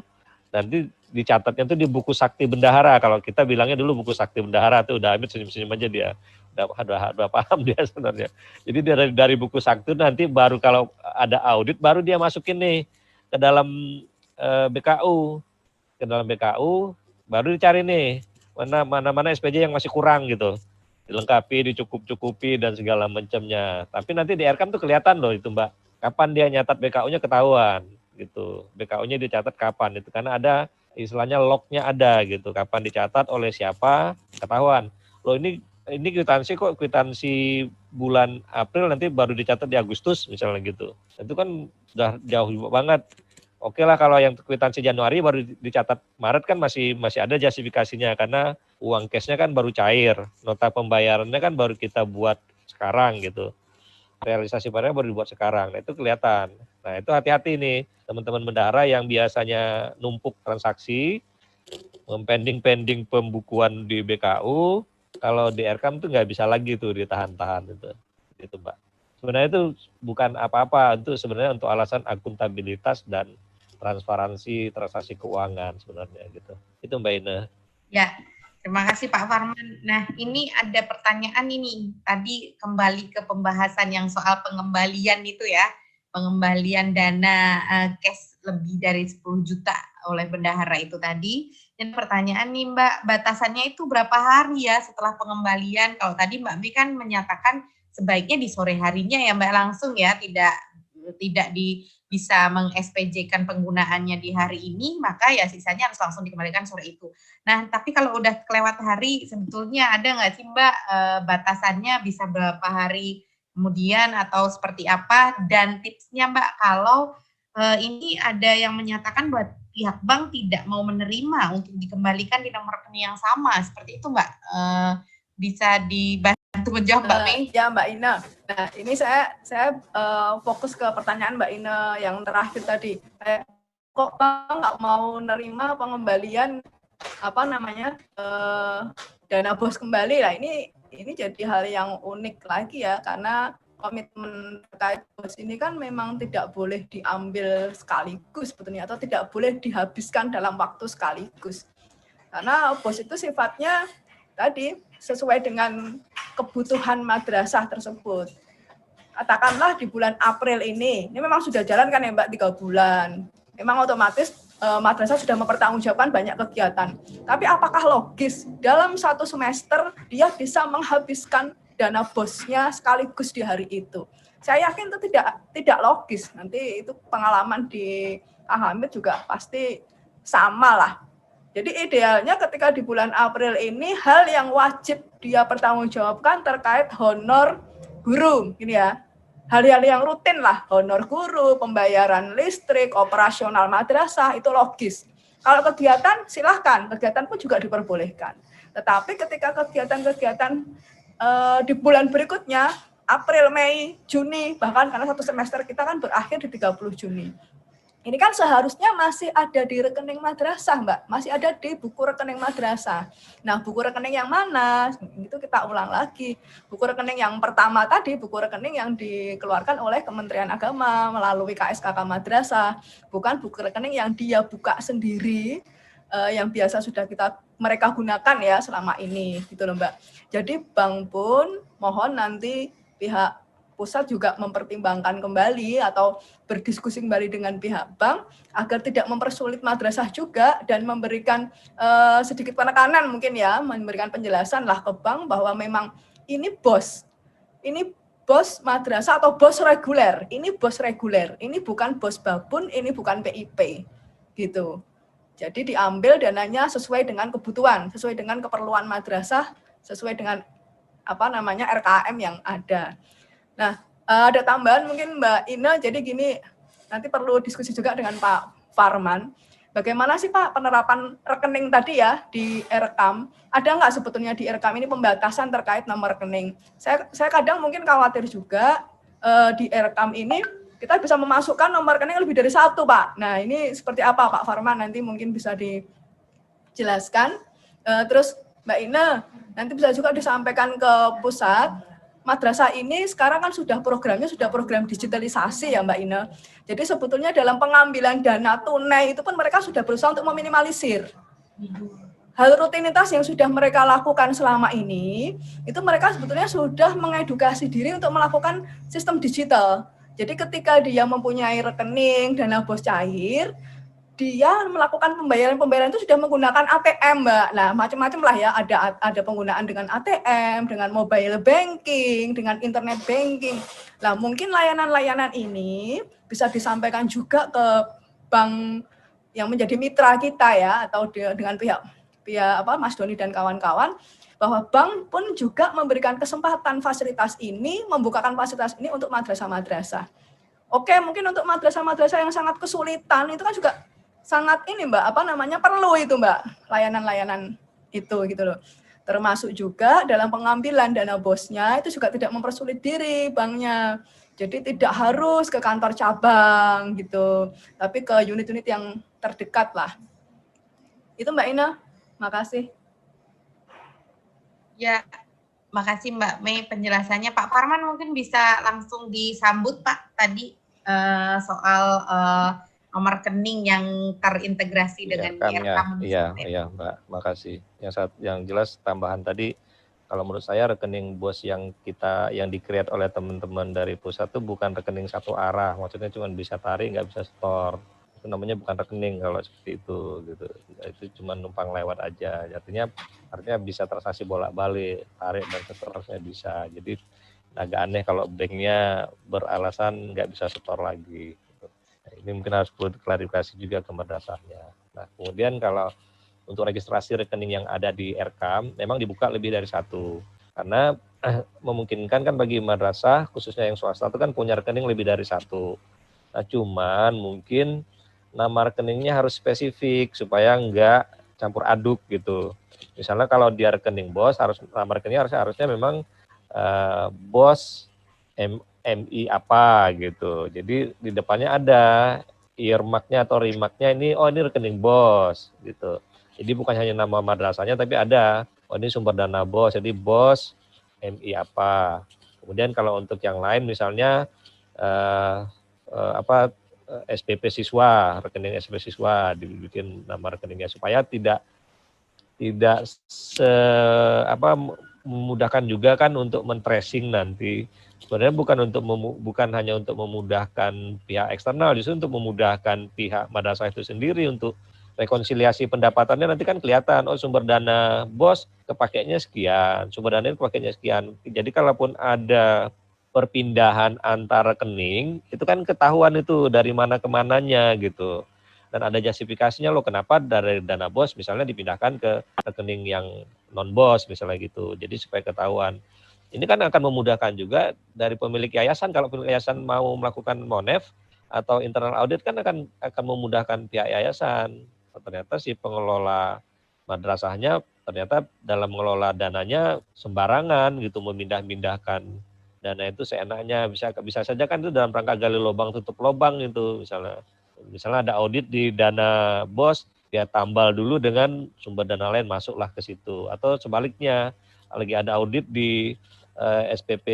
nanti dicatatnya tuh di buku sakti bendahara. Kalau kita bilangnya dulu buku sakti bendahara tuh udah Hamid senyum-senyum aja dia. Udah paham dia sebenarnya. Jadi dari buku sakti nanti baru kalau ada audit baru dia masukin nih ke dalam BKU. Ke dalam BKU baru dicari nih mana SPJ yang masih kurang gitu. Dilengkapi, dicukupi dan segala macamnya. Tapi nanti di Erkam tuh kelihatan loh itu Mbak. Kapan dia nyatat BKU-nya ketahuan gitu. BKU-nya dicatat kapan itu, karena ada istilahnya lognya ada gitu. Kapan dicatat oleh siapa ketahuan. Loh ini kwitansi kok kwitansi bulan April nanti baru dicatat di Agustus misalnya gitu. Itu kan sudah jauh banget. Oke lah kalau yang kwitansi Januari baru dicatat Maret kan masih ada justifikasinya karena uang cashnya kan baru cair. Nota pembayarannya kan baru kita buat sekarang gitu. Realisasi barangnya baru dibuat sekarang. Nah itu kelihatan. Nah itu hati-hati nih teman-teman bendahara yang biasanya numpuk transaksi, pending pembukuan di BKU, kalau di Erkam tuh nggak bisa lagi tuh ditahan-tahan itu Mbak. Sebenarnya itu bukan apa-apa, itu sebenarnya untuk alasan akuntabilitas dan transparansi transaksi keuangan sebenarnya gitu. Itu Mbak Ine. Ya. Terima kasih Pak Farman. Nah, ini ada pertanyaan ini. Tadi kembali ke pembahasan yang soal pengembalian itu ya. Pengembalian dana cash lebih dari 10 juta oleh bendahara itu tadi. Dan pertanyaan nih Mbak, batasannya itu berapa hari ya setelah pengembalian? Kalau tadi Mbak Mi kan menyatakan sebaiknya di sore harinya ya Mbak langsung ya, tidak di bisa meng-SPJ-kan penggunaannya di hari ini, maka ya sisanya harus langsung dikembalikan sore itu. Nah, tapi kalau udah kelewat hari, sebetulnya ada nggak sih Mbak batasannya bisa berapa hari kemudian atau seperti apa? Dan tipsnya Mbak, kalau ini ada yang menyatakan buat pihak bank tidak mau menerima untuk dikembalikan di nomor rekening yang sama, seperti itu Mbak. Bisa dibantu menjawab Mbak Mei? Ya Mbak Ina. Nah ini saya fokus ke pertanyaan Mbak Ina yang terakhir tadi. Kok Bang nggak mau nerima pengembalian dana bos kembali? Lah ini jadi hal yang unik lagi ya, karena komitmen terkait bos ini kan memang tidak boleh diambil sekaligus sebetulnya, atau tidak boleh dihabiskan dalam waktu sekaligus. Karena bos itu sifatnya tadi sesuai dengan kebutuhan madrasah tersebut. Katakanlah di bulan April ini memang sudah jalan kan ya Mbak 3 bulan. Memang otomatis madrasah sudah mempertanggungjawabkan banyak kegiatan. Tapi apakah logis dalam 1 semester dia bisa menghabiskan dana bosnya sekaligus di hari itu? Saya yakin itu tidak logis. Nanti itu pengalaman di Hamid juga pasti sama lah. Jadi idealnya ketika di bulan April ini hal yang wajib dia pertanggungjawabkan terkait honor guru, gini ya. Hal-hal yang rutin lah, honor guru, pembayaran listrik, operasional madrasah, itu logis. Kalau kegiatan silahkan, kegiatan pun juga diperbolehkan. Tetapi ketika kegiatan-kegiatan di bulan berikutnya, April, Mei, Juni, bahkan karena 1 semester kita kan berakhir di 30 Juni. Ini kan seharusnya masih ada di rekening madrasah, Mbak. Masih ada di buku rekening madrasah. Nah, buku rekening yang mana? Itu kita ulang lagi. Buku rekening yang pertama tadi, buku rekening yang dikeluarkan oleh Kementerian Agama melalui KSKK Madrasah. Bukan buku rekening yang dia buka sendiri, yang biasa sudah mereka gunakan ya selama ini, gitu loh Mbak. Jadi bank pun mohon nanti pihak pusat juga mempertimbangkan kembali atau berdiskusi kembali dengan pihak bank agar tidak mempersulit madrasah juga, dan memberikan sedikit penekanan mungkin ya, memberikan penjelasan lah ke bank bahwa memang ini bos madrasah atau bos reguler, ini bukan bos babun, ini bukan PIP gitu. Jadi diambil dananya sesuai dengan kebutuhan, sesuai dengan keperluan madrasah, sesuai dengan RKM yang ada. Nah, ada tambahan mungkin Mbak Ina, jadi gini, nanti perlu diskusi juga dengan Pak Farman. Bagaimana sih Pak penerapan rekening tadi ya di RKAM? Ada nggak sebetulnya di RKAM ini pembatasan terkait nomor rekening? Saya kadang mungkin khawatir juga di RKAM ini kita bisa memasukkan nomor rekening lebih dari 1 Pak. Nah ini seperti apa Pak Farman, nanti mungkin bisa dijelaskan. Terus Mbak Ina, nanti bisa juga disampaikan ke pusat. Madrasah ini sekarang kan sudah program digitalisasi ya Mbak Ina. Jadi sebetulnya dalam pengambilan dana tunai itu pun mereka sudah berusaha untuk meminimalisir. Hal rutinitas yang sudah mereka lakukan selama ini, itu mereka sebetulnya sudah mengedukasi diri untuk melakukan sistem digital. Jadi ketika dia mempunyai rekening, dana bos cair, dia melakukan pembayaran itu sudah menggunakan ATM, Mbak. Nah, macam-macam lah ya, ada penggunaan dengan ATM, dengan mobile banking, dengan internet banking. Nah, mungkin layanan-layanan ini bisa disampaikan juga ke bank yang menjadi mitra kita ya, atau dengan pihak Mas Doni dan kawan-kawan, bahwa bank pun juga memberikan kesempatan fasilitas ini, membukakan fasilitas ini untuk madrasah-madrasah. Oke, mungkin untuk madrasah-madrasah yang sangat kesulitan itu kan juga sangat ini Mbak, perlu itu Mbak, layanan-layanan itu gitu loh. Termasuk juga dalam pengambilan dana bosnya itu juga tidak mempersulit diri banknya. Jadi tidak harus ke kantor cabang gitu, tapi ke unit-unit yang terdekat lah. Itu Mbak Ina, makasih. Ya, makasih Mbak Mei penjelasannya. Pak Farman mungkin bisa langsung disambut Pak tadi soal nomor rekening yang terintegrasi dengan RKAM. Iya Mbak, makasih. Yang jelas tambahan tadi, kalau menurut saya rekening bos yang di-create oleh teman-teman dari pusat itu bukan rekening satu arah, maksudnya cuma bisa tarik nggak bisa store. Itu namanya bukan rekening kalau seperti itu gitu. Itu cuma numpang lewat aja. Artinya bisa transaksi bolak-balik, tarik dan seterusnya bisa. Jadi agak aneh kalau banknya beralasan nggak bisa store lagi. Ini mungkin harus perlu klarifikasi juga ke madrasahnya. Nah, kemudian kalau untuk registrasi rekening yang ada di Erkam, memang dibuka lebih dari satu. Karena memungkinkan kan bagi madrasah, khususnya yang swasta itu kan punya rekening lebih dari satu. Nah, cuman mungkin nama rekeningnya harus spesifik supaya enggak campur aduk gitu. Misalnya kalau dia rekening BOS, nama rekeningnya harusnya memang BOS MI apa gitu. Jadi di depannya ada earmarknya atau remarknya ini, oh ini rekening BOS gitu. Jadi bukan hanya nama madrasahnya tapi ada, oh ini sumber dana BOS, jadi BOS MI apa. Kemudian kalau untuk yang lain misalnya SPP siswa, rekening SPP siswa dibikin nama rekeningnya supaya tidak memudahkan juga kan untuk men-tracing nanti. Sebenarnya bukan hanya untuk memudahkan pihak eksternal, justru untuk memudahkan pihak madrasah itu sendiri untuk rekonsiliasi pendapatannya. Nanti kan kelihatan, oh sumber dana BOS kepakainya sekian, sumber dana kepakainya sekian. Jadi kalaupun ada perpindahan antar rekening, itu kan ketahuan itu dari mana ke mananya gitu. Dan ada justifikasinya loh kenapa dari dana BOS misalnya dipindahkan ke rekening yang non BOS misalnya gitu. Jadi supaya ketahuan. Ini kan akan memudahkan juga dari pemilik yayasan. Kalau pemilik yayasan mau melakukan monef atau internal audit kan akan memudahkan pihak yayasan. Ternyata si pengelola madrasahnya ternyata dalam mengelola dananya sembarangan gitu, memindah-mindahkan dana itu seenaknya. Bisa saja kan itu dalam rangka gali lubang tutup lubang itu misalnya ada audit di dana BOS, dia tambal dulu dengan sumber dana lain masuklah ke situ. Atau sebaliknya, lagi ada audit di SPP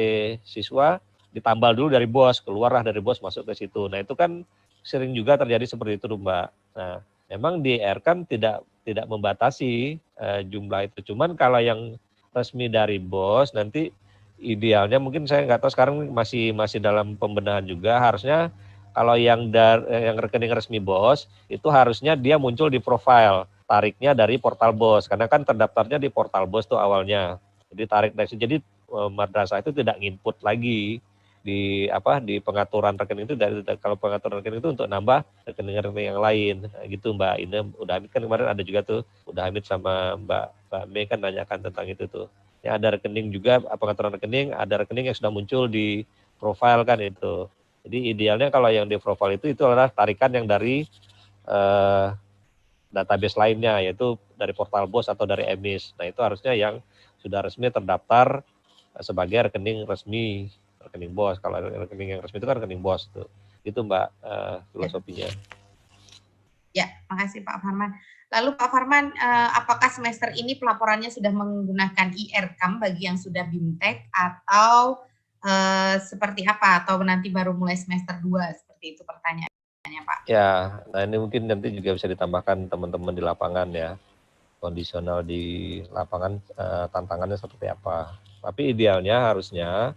siswa, ditambal dulu dari BOS, keluarlah dari BOS masuk ke situ. Nah itu kan sering juga terjadi seperti itu Mbak. Nah memang di Erkam tidak membatasi jumlah itu. Cuman kalau yang resmi dari BOS nanti idealnya mungkin saya nggak tahu sekarang masih dalam pembenahan juga, harusnya kalau yang rekening resmi BOS itu harusnya dia muncul di profil tariknya dari portal BOS, karena kan terdaftarnya di portal BOS tuh awalnya. Jadi tarik dari situ. Jadi madrasah itu tidak nginput lagi di pengaturan rekening itu. Kalau pengaturan rekening itu untuk nambah rekening-rekening yang lain gitu Mbak Ine. Udah Hamid kan kemarin ada juga tuh, Udah Hamid sama Mbak Mei kan nanyakan tentang itu tuh. Ya ada rekening juga, pengaturan rekening, ada rekening yang sudah muncul di profil kan itu. Jadi idealnya kalau yang di profil itu adalah tarikan yang dari database lainnya, yaitu dari portal BOS atau dari EMIS. Nah itu harusnya yang sudah resmi terdaftar sebagai rekening resmi, rekening BOS. Kalau rekening yang resmi itu kan rekening BOS tuh. Itu Mbak filosofinya. Ya, makasih Pak Farman. Lalu Pak Farman, apakah semester ini pelaporannya sudah menggunakan Erkam bagi yang sudah BIMTEK atau seperti apa? Atau nanti baru mulai semester 2? Seperti itu pertanyaannya Pak. Ya, nah ini mungkin nanti juga bisa ditambahkan teman-teman di lapangan ya. Kondisional di lapangan tantangannya seperti apa. Tapi idealnya harusnya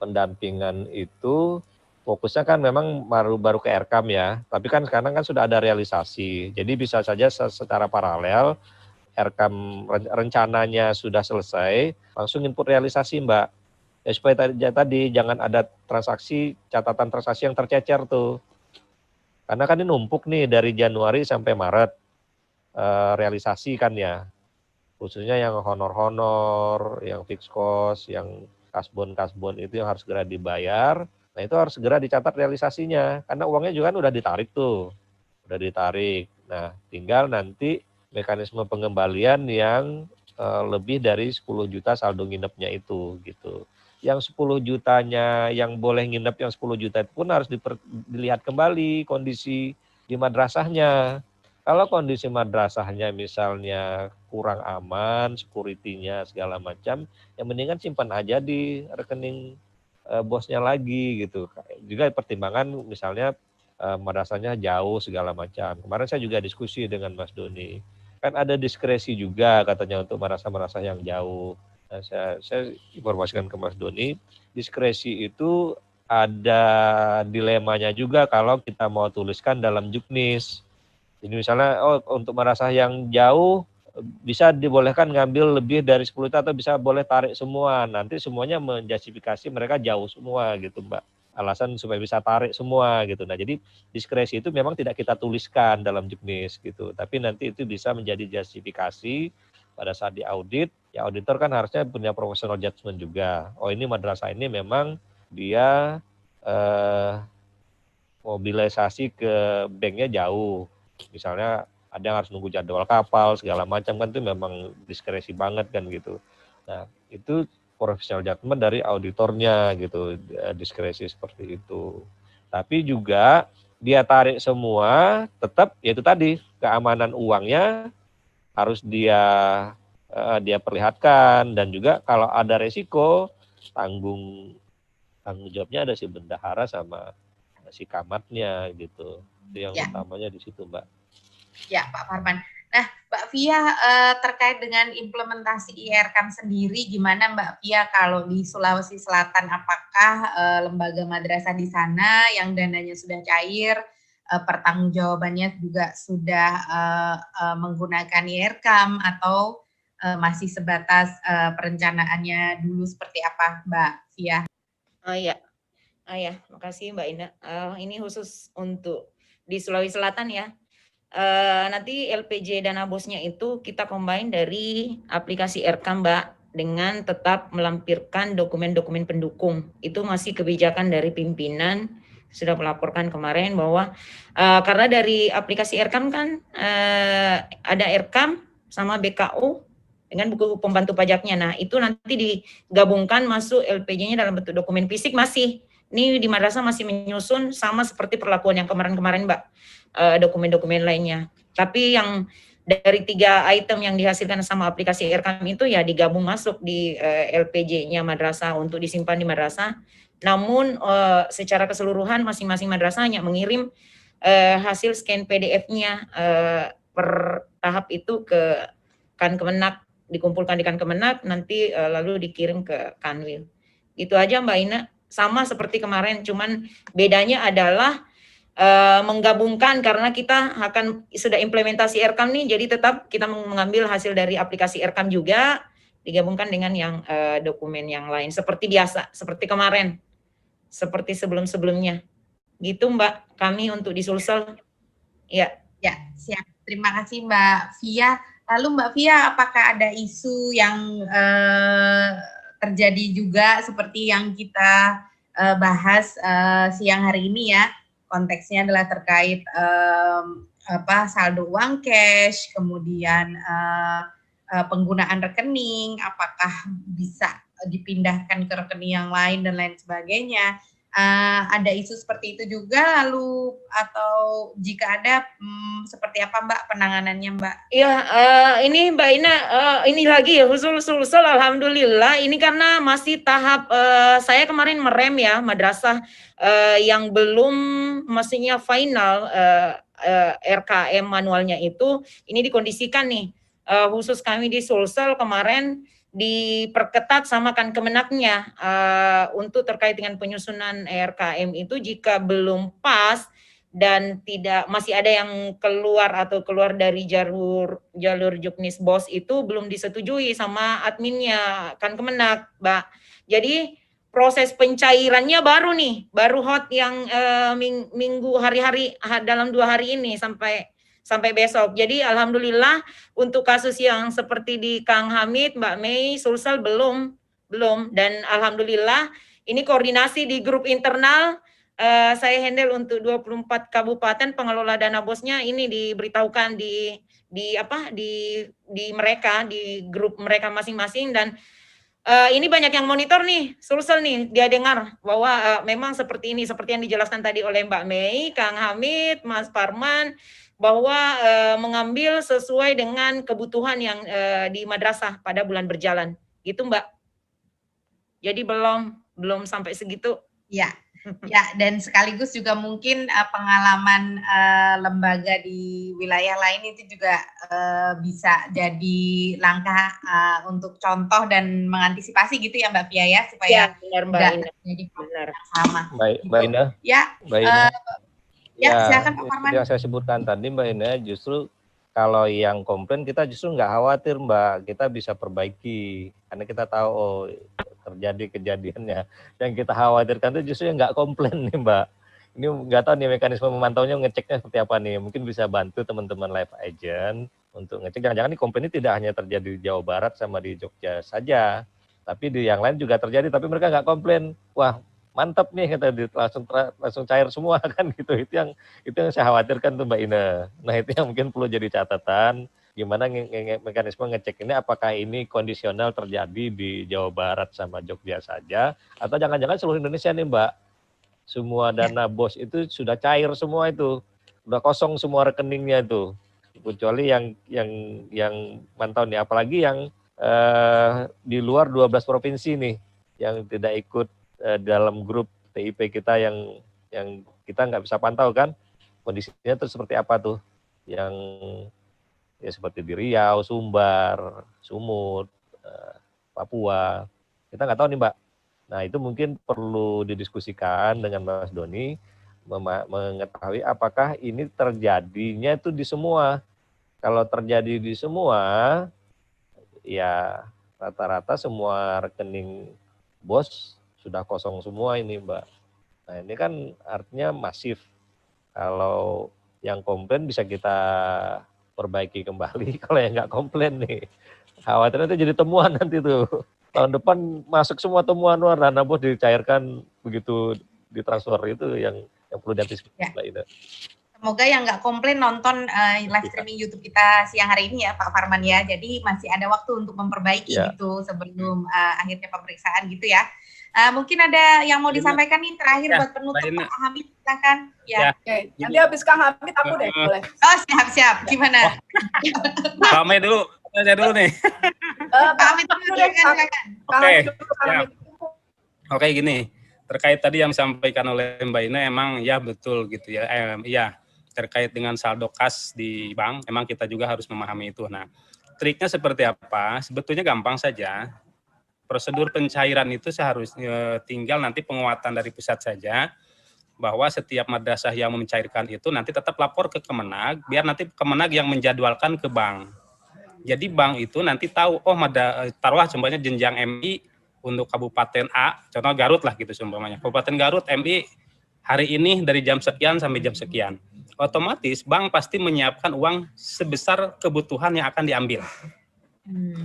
pendampingan itu fokusnya kan memang baru ke Erkam ya. Tapi kan sekarang kan sudah ada realisasi. Jadi bisa saja secara paralel Erkam rencananya sudah selesai, langsung input realisasi Mbak. Ya supaya tadi jangan ada catatan transaksi yang tercecer tuh. Karena kan ini numpuk nih dari Januari sampai Maret. Realisasi kan ya, khususnya yang honor-honor, yang fixed cost, yang kasbon itu yang harus segera dibayar. Nah itu harus segera dicatat realisasinya, karena uangnya juga kan udah ditarik tuh, Nah tinggal nanti mekanisme pengembalian yang lebih dari 10 juta saldo nginepnya itu gitu. Yang 10 jutanya yang boleh nginep yang 10 juta itu pun harus dilihat kembali kondisi di madrasahnya. Kalau kondisi madrasahnya misalnya kurang aman, security-nya segala macam, yang mendingan simpan aja di rekening bosnya lagi gitu. Juga pertimbangan misalnya madrasahnya jauh segala macam. Kemarin saya juga diskusi dengan Mas Doni. Kan ada diskresi juga katanya untuk madrasah-madrasah yang jauh. Nah, saya informasikan ke Mas Doni, diskresi itu ada dilemanya juga kalau kita mau tuliskan dalam juknis. Jadi misalnya untuk madrasah yang jauh bisa dibolehkan ngambil lebih dari 10 juta atau bisa boleh tarik semua. Nanti semuanya menjustifikasi mereka jauh semua gitu Mbak. alasan supaya bisa tarik semua gitu. Nah, jadi diskresi itu memang tidak kita tuliskan dalam juknis gitu, tapi nanti itu bisa menjadi justifikasi pada saat diaudit. Ya auditor kan harusnya punya professional judgment juga. Oh, ini madrasah ini memang dia mobilisasi ke banknya jauh. Misalnya ada yang harus nunggu jadwal kapal segala macam kan, itu memang diskresi banget kan gitu. Nah, itu professional judgment dari auditornya gitu, diskresi seperti itu. Tapi juga dia tarik semua, tetap yaitu tadi keamanan uangnya harus dia perlihatkan, dan juga kalau ada resiko tanggung jawabnya ada si bendahara sama si kamatnya gitu. Itu yang Ya. utamanya di situ, Mbak. Ya, Pak Farman. Nah, Mbak Via, terkait dengan implementasi IRKAM sendiri, gimana Mbak Via kalau di Sulawesi Selatan? Apakah lembaga madrasah di sana yang dananya sudah cair, pertanggungjawabannya juga sudah menggunakan IRKAM, atau masih sebatas perencanaannya dulu seperti apa, Mbak Via? Oh ya, makasih Mbak Ina. Ini khusus untuk di Sulawesi Selatan ya. Nanti LPJ Dana Bosnya itu kita combine dari aplikasi IRKAM, Mbak, dengan tetap melampirkan dokumen-dokumen pendukung. Itu masih kebijakan dari pimpinan, sudah melaporkan kemarin bahwa karena dari aplikasi IRKAM kan ada IRKAM sama BKU dengan buku pembantu pajaknya. Nah, itu nanti digabungkan masuk LPJ-nya dalam bentuk dokumen fisik masih. Ini di madrasah masih menyusun sama seperti perlakuan yang kemarin-kemarin, Mbak, dokumen-dokumen lainnya. Tapi yang dari 3 item yang dihasilkan sama aplikasi IRKAM itu ya digabung masuk di LPJ-nya madrasah untuk disimpan di madrasah. Namun secara keseluruhan masing-masing madrasah hanya mengirim hasil scan PDF-nya per tahap itu ke Kankemenak, dikumpulkan di Kankemenak, nanti lalu dikirim ke Kanwil. Itu aja Mbak Ina. Sama seperti kemarin, cuman bedanya adalah menggabungkan karena kita akan sudah implementasi IRKAM nih, jadi tetap kita mengambil hasil dari aplikasi IRKAM juga digabungkan dengan yang dokumen yang lain seperti biasa, seperti kemarin, seperti sebelum-sebelumnya. Gitu Mbak, kami untuk di Sulsel. Ya. Ya, siap. Terima kasih Mbak Via. Lalu Mbak Via, apakah ada isu yang terjadi juga seperti yang kita bahas siang hari ini ya? Konteksnya adalah terkait saldo uang cash, kemudian penggunaan rekening, apakah bisa dipindahkan ke rekening yang lain dan lain sebagainya. Ada isu seperti itu juga, lalu atau jika ada seperti apa Mbak penanganannya Mbak? Iya, ini Mbak Ina, ini lagi ya Sulsel, alhamdulillah ini karena masih tahap saya kemarin merem ya madrasah yang belum maksudnya final RKM manualnya itu, ini dikondisikan nih khusus kami di Sulsel kemarin diperketat sama Kankemenaknya untuk terkait dengan penyusunan RKM itu jika belum pas dan tidak masih ada yang keluar dari jalur juknis bos itu belum disetujui sama adminnya Kankemenak, Mbak. Jadi proses pencairannya baru hot yang minggu hari-hari dalam 2 hari ini sampai besok. Jadi alhamdulillah untuk kasus yang seperti di Kang Hamid, Mbak Mei, Sulsel belum, dan alhamdulillah ini koordinasi di grup internal saya handle untuk 24 kabupaten, pengelola dana bosnya ini diberitahukan di mereka, di grup mereka masing-masing, dan ini banyak yang monitor nih, Sulsel nih, dia dengar bahwa memang seperti ini, seperti yang dijelaskan tadi oleh Mbak Mei, Kang Hamid, Mas Farman, bahwa mengambil sesuai dengan kebutuhan yang di madrasah pada bulan berjalan, gitu Mbak. Jadi belum sampai segitu. Ya, dan sekaligus juga mungkin pengalaman lembaga di wilayah lain itu juga bisa jadi langkah untuk contoh dan mengantisipasi gitu ya Mbak Pia ya, supaya benar Mbak Ina. Jadi sama. Baik, Mbak Ina. Ya, Mbak Ina. Ya, silakan Pak Farman. Yang saya sebutkan tadi Mbak Ina, justru kalau yang komplain kita justru nggak khawatir Mbak, kita bisa perbaiki karena kita tahu terjadi kejadiannya. Yang kita khawatirkan itu justru yang nggak komplain nih Mbak. Ini nggak tahu nih mekanisme memantaunya, ngeceknya seperti apa nih. Mungkin bisa bantu teman-teman live agent untuk ngecek. Jangan-jangan nih komplain ini tidak hanya terjadi di Jawa Barat sama di Jogja saja, tapi di yang lain juga terjadi, tapi mereka nggak komplain. Wah, mantap nih, kata langsung cair semua kan gitu. Itu yang saya khawatirkan tuh Mbak Ina. Nah, itu yang mungkin perlu jadi catatan, gimana mekanisme ngecek ini, apakah ini kondisional terjadi di Jawa Barat sama Jogja saja, atau jangan-jangan seluruh Indonesia nih Mbak. Semua dana BOS itu sudah cair semua itu. Udah kosong semua rekeningnya itu. Kecuali yang mantau nih, apalagi yang di luar 12 provinsi nih, yang tidak ikut dalam grup TIP kita yang kita nggak bisa pantau kan, kondisinya tuh seperti apa tuh, yang ya seperti di Riau, Sumbar, Sumut, Papua, kita nggak tahu nih Mbak. Nah itu mungkin perlu didiskusikan dengan Mas Doni, mengetahui apakah ini terjadinya itu di semua. Kalau terjadi di semua, ya rata-rata semua rekening BOS sudah kosong semua ini Mbak. Nah ini kan artinya masif. Kalau yang komplain bisa kita perbaiki kembali. Kalau yang nggak komplain nih, khawatirnya itu jadi temuan nanti tuh. Tahun depan masuk semua temuan dana BOS dicairkan begitu ditransfer, itu yang perlu diantisipasi Mbak Ina. Semoga yang nggak komplain nonton live streaming YouTube kita siang hari ini ya Pak Farman ya. Jadi masih ada waktu untuk memperbaiki gitu sebelum akhirnya pemeriksaan gitu ya. Mungkin ada yang mau disampaikan nih terakhir buat penutup Pak Hamid, silakan. Ya. Oke, nanti habis Kang Hamid aku deh, boleh. Oh siap. Gimana? Pak Hamid dulu, saya dulu nih. Pak Hamid dulu, silakan. Oke, gini. Terkait tadi yang disampaikan oleh Mbak Ina, emang ya betul gitu ya. Iya, terkait dengan saldo kas di bank, emang kita juga harus memahami itu. Nah, triknya seperti apa? Sebetulnya gampang saja. Prosedur pencairan itu seharusnya tinggal nanti penguatan dari pusat saja, bahwa setiap madrasah yang mencairkan itu nanti tetap lapor ke Kemenag, biar nanti Kemenag yang menjadwalkan ke bank. Jadi bank itu nanti tahu, oh taruhlah contohnya jenjang MI untuk Kabupaten A, contoh Garut lah gitu seumpamanya. Kabupaten Garut MI hari ini dari jam sekian sampai jam sekian. Otomatis bank pasti menyiapkan uang sebesar kebutuhan yang akan diambil.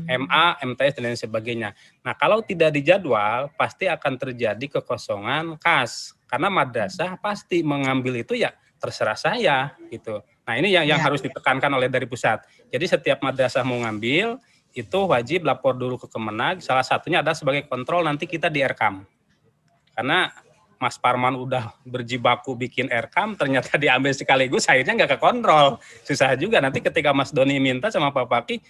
MA, MTS, dan lain sebagainya. Nah, kalau tidak dijadwal, pasti akan terjadi kekosongan kas. Karena madrasah pasti mengambil itu ya terserah saya gitu. Nah, ini yang harus ditekankan oleh dari pusat. Jadi setiap madrasah mau ngambil, itu wajib lapor dulu ke Kemenag. Salah satunya adalah sebagai kontrol nanti kita di RKAM. Karena Mas Parman udah berjibaku bikin RKAM, ternyata diambil sekaligus, akhirnya nggak kekontrol. Susah juga nanti ketika Mas Doni minta sama Pak Paki,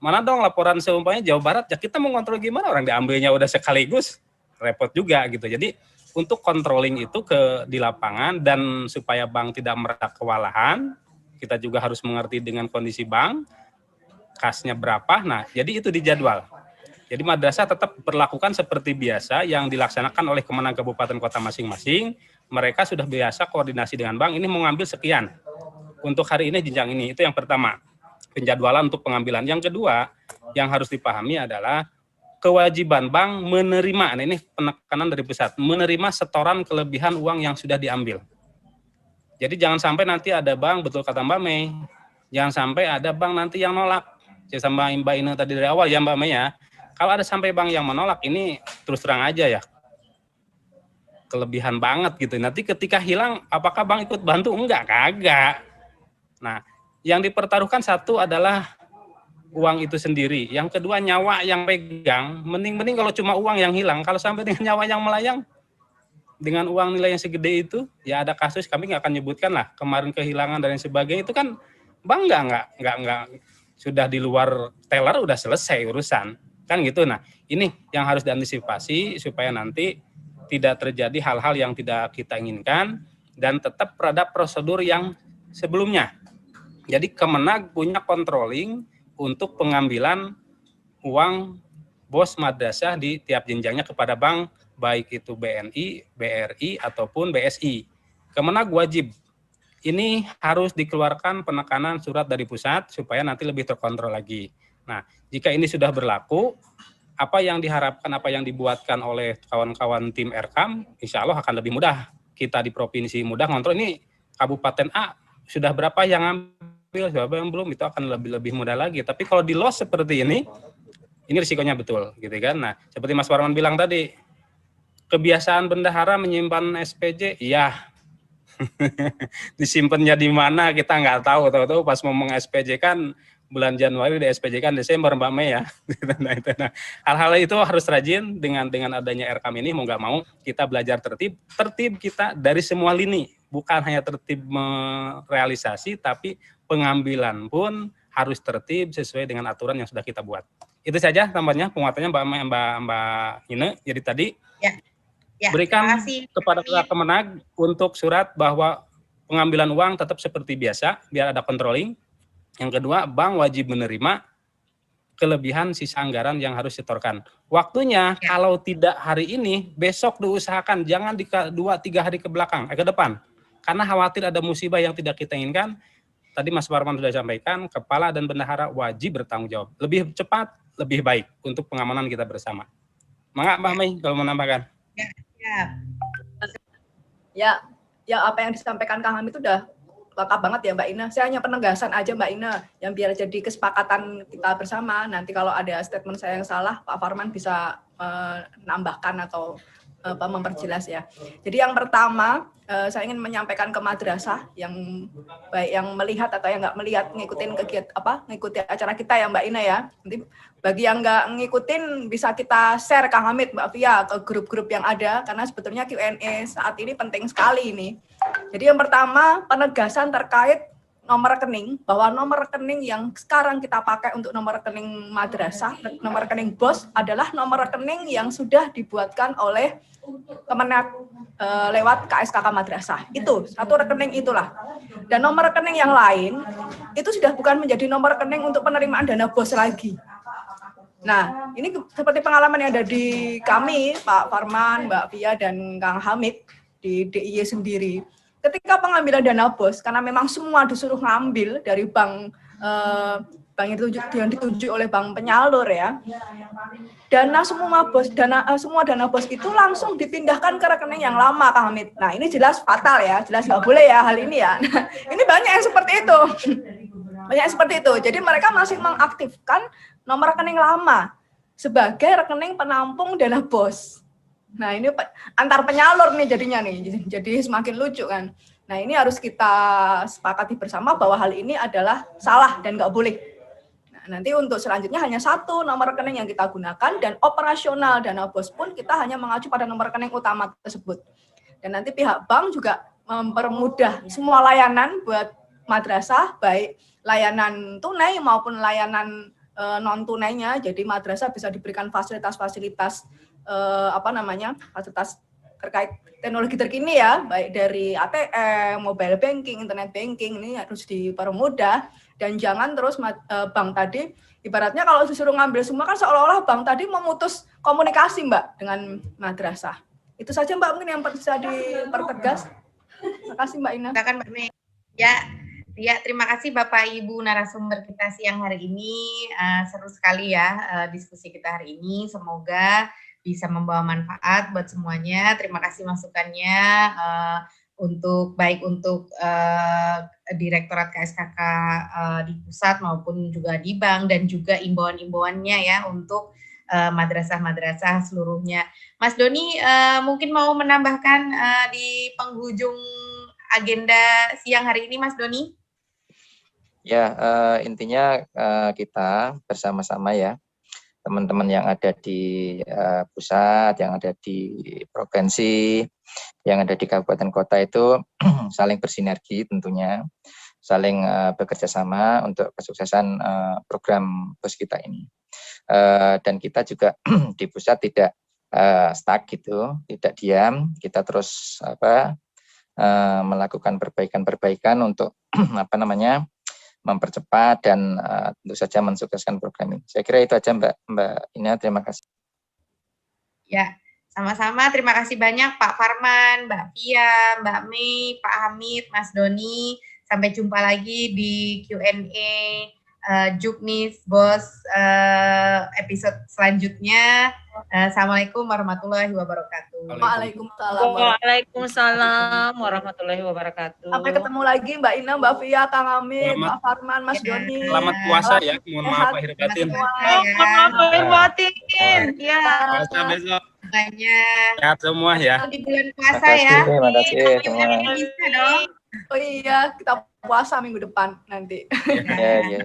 mana dong laporan seumpamanya Jawa Barat, ya kita mau kontrol gimana, orang diambilnya udah sekaligus, repot juga gitu. Jadi untuk controlling itu di lapangan, dan supaya bank tidak merasa kewalahan, kita juga harus mengerti dengan kondisi bank, kasnya berapa, nah jadi itu dijadwal. Jadi madrasah tetap berlakukan seperti biasa yang dilaksanakan oleh Kemenag Kabupaten Kota masing-masing, mereka sudah biasa koordinasi dengan bank, ini mau ngambil sekian, untuk hari ini jenjang ini, itu yang pertama. Penjadwalan untuk pengambilan. Yang kedua, yang harus dipahami adalah kewajiban bank menerima, nah ini penekanan dari pusat, menerima setoran kelebihan uang yang sudah diambil. Jadi jangan sampai nanti ada bank, betul kata Mbak Mei, jangan sampai ada bank nanti yang nolak. Saya sama Mbak Ina tadi dari awal ya Mbak Mei ya, kalau ada sampai bank yang menolak, ini terus terang aja ya, kelebihan banget gitu. Nanti ketika hilang, apakah bank ikut bantu? Enggak, kagak. Nah, yang dipertaruhkan satu adalah uang itu sendiri. Yang kedua nyawa yang pegang. Mending kalau cuma uang yang hilang. Kalau sampai dengan nyawa yang melayang, dengan uang nilai yang segede itu, ya ada kasus kami nggak akan nyebutkan lah. Kemarin kehilangan dan lain sebagainya itu kan bank nggak sudah di luar teller udah selesai urusan kan gitu. Nah ini yang harus diantisipasi supaya nanti tidak terjadi hal-hal yang tidak kita inginkan dan tetap pada prosedur yang sebelumnya. Jadi Kemenag punya controlling untuk pengambilan uang BOS madrasah di tiap jenjangnya kepada bank, baik itu BNI, BRI, ataupun BSI. Kemenag wajib. Ini harus dikeluarkan penekanan surat dari pusat supaya nanti lebih terkontrol lagi. Nah, jika ini sudah berlaku, apa yang diharapkan, apa yang dibuatkan oleh kawan-kawan tim Erkam, insya Allah akan lebih mudah. Kita di provinsi mudah ngontrol, ini Kabupaten A sudah berapa yang ambil, berapa yang belum, itu akan lebih mudah lagi. Tapi kalau di loss seperti ini risikonya betul, gitu kan. Nah, seperti Mas Warman bilang tadi, kebiasaan bendahara menyimpan SPJ, iya. Disimpannya di mana kita nggak tahu, tahu-tahu pas ngomong SPJ kan bulan Januari, di SPJ kan Desember, Mbak Mei ya. Nah, hal-hal itu harus rajin dengan adanya Erkam ini, mau nggak mau kita belajar tertib kita dari semua lini, bukan hanya tertib merealisasi, tapi pengambilan pun harus tertib sesuai dengan aturan yang sudah kita buat. Itu saja tambahnya, penguatannya Mbak Ine. Jadi tadi berikan kepada Kemenag untuk surat bahwa pengambilan uang tetap seperti biasa, biar ada controlling. Yang kedua, bank wajib menerima kelebihan sisa anggaran yang harus disetorkan. Waktunya kalau tidak hari ini, besok diusahakan jangan di 2-3 hari ke depan. Karena khawatir ada musibah yang tidak kita inginkan. Tadi Mas Warman sudah sampaikan, kepala dan bendahara wajib bertanggung jawab. Lebih cepat, lebih baik untuk pengamanan kita bersama. Mangga Mbak Mei kalau mau menambahkan. Ya, apa yang disampaikan Kang Hamid itu udah lengkap banget ya Mbak Ina. Saya hanya penegasan aja Mbak Ina, yang biar jadi kesepakatan kita bersama. Nanti kalau ada statement saya yang salah, Pak Farman bisa menambahkan atau memperjelas ya. Jadi yang pertama, saya ingin menyampaikan ke madrasah yang baik yang melihat atau yang nggak melihat ngikuti acara kita ya Mbak Ina ya. Nanti bagi yang nggak ngikutin bisa kita share Kang Hamid, Mbak Fia ke grup-grup yang ada, karena sebetulnya Q&A saat ini penting sekali ini. Jadi yang pertama, penegasan terkait nomor rekening, bahwa nomor rekening yang sekarang kita pakai untuk nomor rekening madrasah, nomor rekening BOS adalah nomor rekening yang sudah dibuatkan oleh Kemenag lewat KSKK Madrasah. Itu, satu rekening itulah. Dan nomor rekening yang lain, itu sudah bukan menjadi nomor rekening untuk penerimaan dana BOS lagi. Nah, ini seperti pengalaman yang ada di kami, Pak Farman, Mbak Fia, dan Kang Hamid, di DIY sendiri. Ketika pengambilan dana BOS, karena memang semua disuruh ngambil dari bank yang ditunjuk oleh bank penyalur ya, semua dana BOS itu langsung dipindahkan ke rekening yang lama, Kang Hamid. Nah, ini jelas fatal ya, jelas nggak boleh ya hal ini ya. Nah, ini banyak yang seperti itu. Banyak seperti itu. Jadi mereka masih mengaktifkan nomor rekening lama sebagai rekening penampung dana BOS. Nah, ini antar penyalur nih jadinya nih. Jadi semakin lucu kan. Nah, ini harus kita sepakati bersama bahwa hal ini adalah salah dan nggak boleh. Nah, nanti untuk selanjutnya hanya satu nomor rekening yang kita gunakan, dan operasional dana BOS pun kita hanya mengacu pada nomor rekening utama tersebut. Dan nanti pihak bank juga mempermudah semua layanan buat madrasah, baik layanan tunai maupun layanan non tunainya. Jadi madrasah bisa diberikan fasilitas-fasilitas fasilitas terkait teknologi terkini ya, baik dari ATM, mobile banking, internet banking, ini harus dipermudah. Dan jangan terus bank tadi, ibaratnya kalau disuruh ngambil semua kan seolah-olah bank tadi memutus komunikasi Mbak dengan madrasah. Itu saja Mbak mungkin yang bisa dipertegas. Terima kasih Mbak Ina. Silakan Mbak Mei. Ya, terima kasih Bapak Ibu narasumber kita siang hari ini. Seru sekali ya diskusi kita hari ini. Semoga bisa membawa manfaat buat semuanya. Terima kasih masukannya untuk Direktorat KSKK di pusat maupun juga di bank, dan juga imbauan-imbauannya ya untuk madrasah-madrasah seluruhnya. Mas Doni mungkin mau menambahkan di penghujung agenda siang hari ini, Mas Doni? Ya, intinya kita bersama-sama ya, teman-teman yang ada di pusat, yang ada di provinsi, yang ada di kabupaten kota itu saling bersinergi tentunya, saling bekerja sama untuk kesuksesan program BOS kita ini. Dan kita juga di pusat tidak stuck gitu, tidak diam, kita terus melakukan perbaikan-perbaikan untuk mempercepat dan tentu saja mensukseskan program ini. Saya kira itu aja Mbak Ina, terima kasih. Ya, sama-sama. Terima kasih banyak Pak Farman, Mbak Fia, Mbak Mei, Pak Hamid, Mas Doni. Sampai jumpa lagi di Q&A Juknis Bos episode selanjutnya. Assalamualaikum warahmatullahi wabarakatuh. Waalaikumsalam. Waalaikumsalam warahmatullahi wabarakatuh. Sampai ketemu lagi Mbak Ina, Mbak Fia, Kang Amin, Selamat- Pak Farman, Mas Doni. Selamat puasa ya. Mohon maaf lahir batin. Maaf lahir batin. Ya. Puasa besok. Banyak Sehat semua ya. di bulan puasa ya. Terima kasih semua. Bisa dong. Oh iya, kita puasa minggu depan nanti. Ya, ya.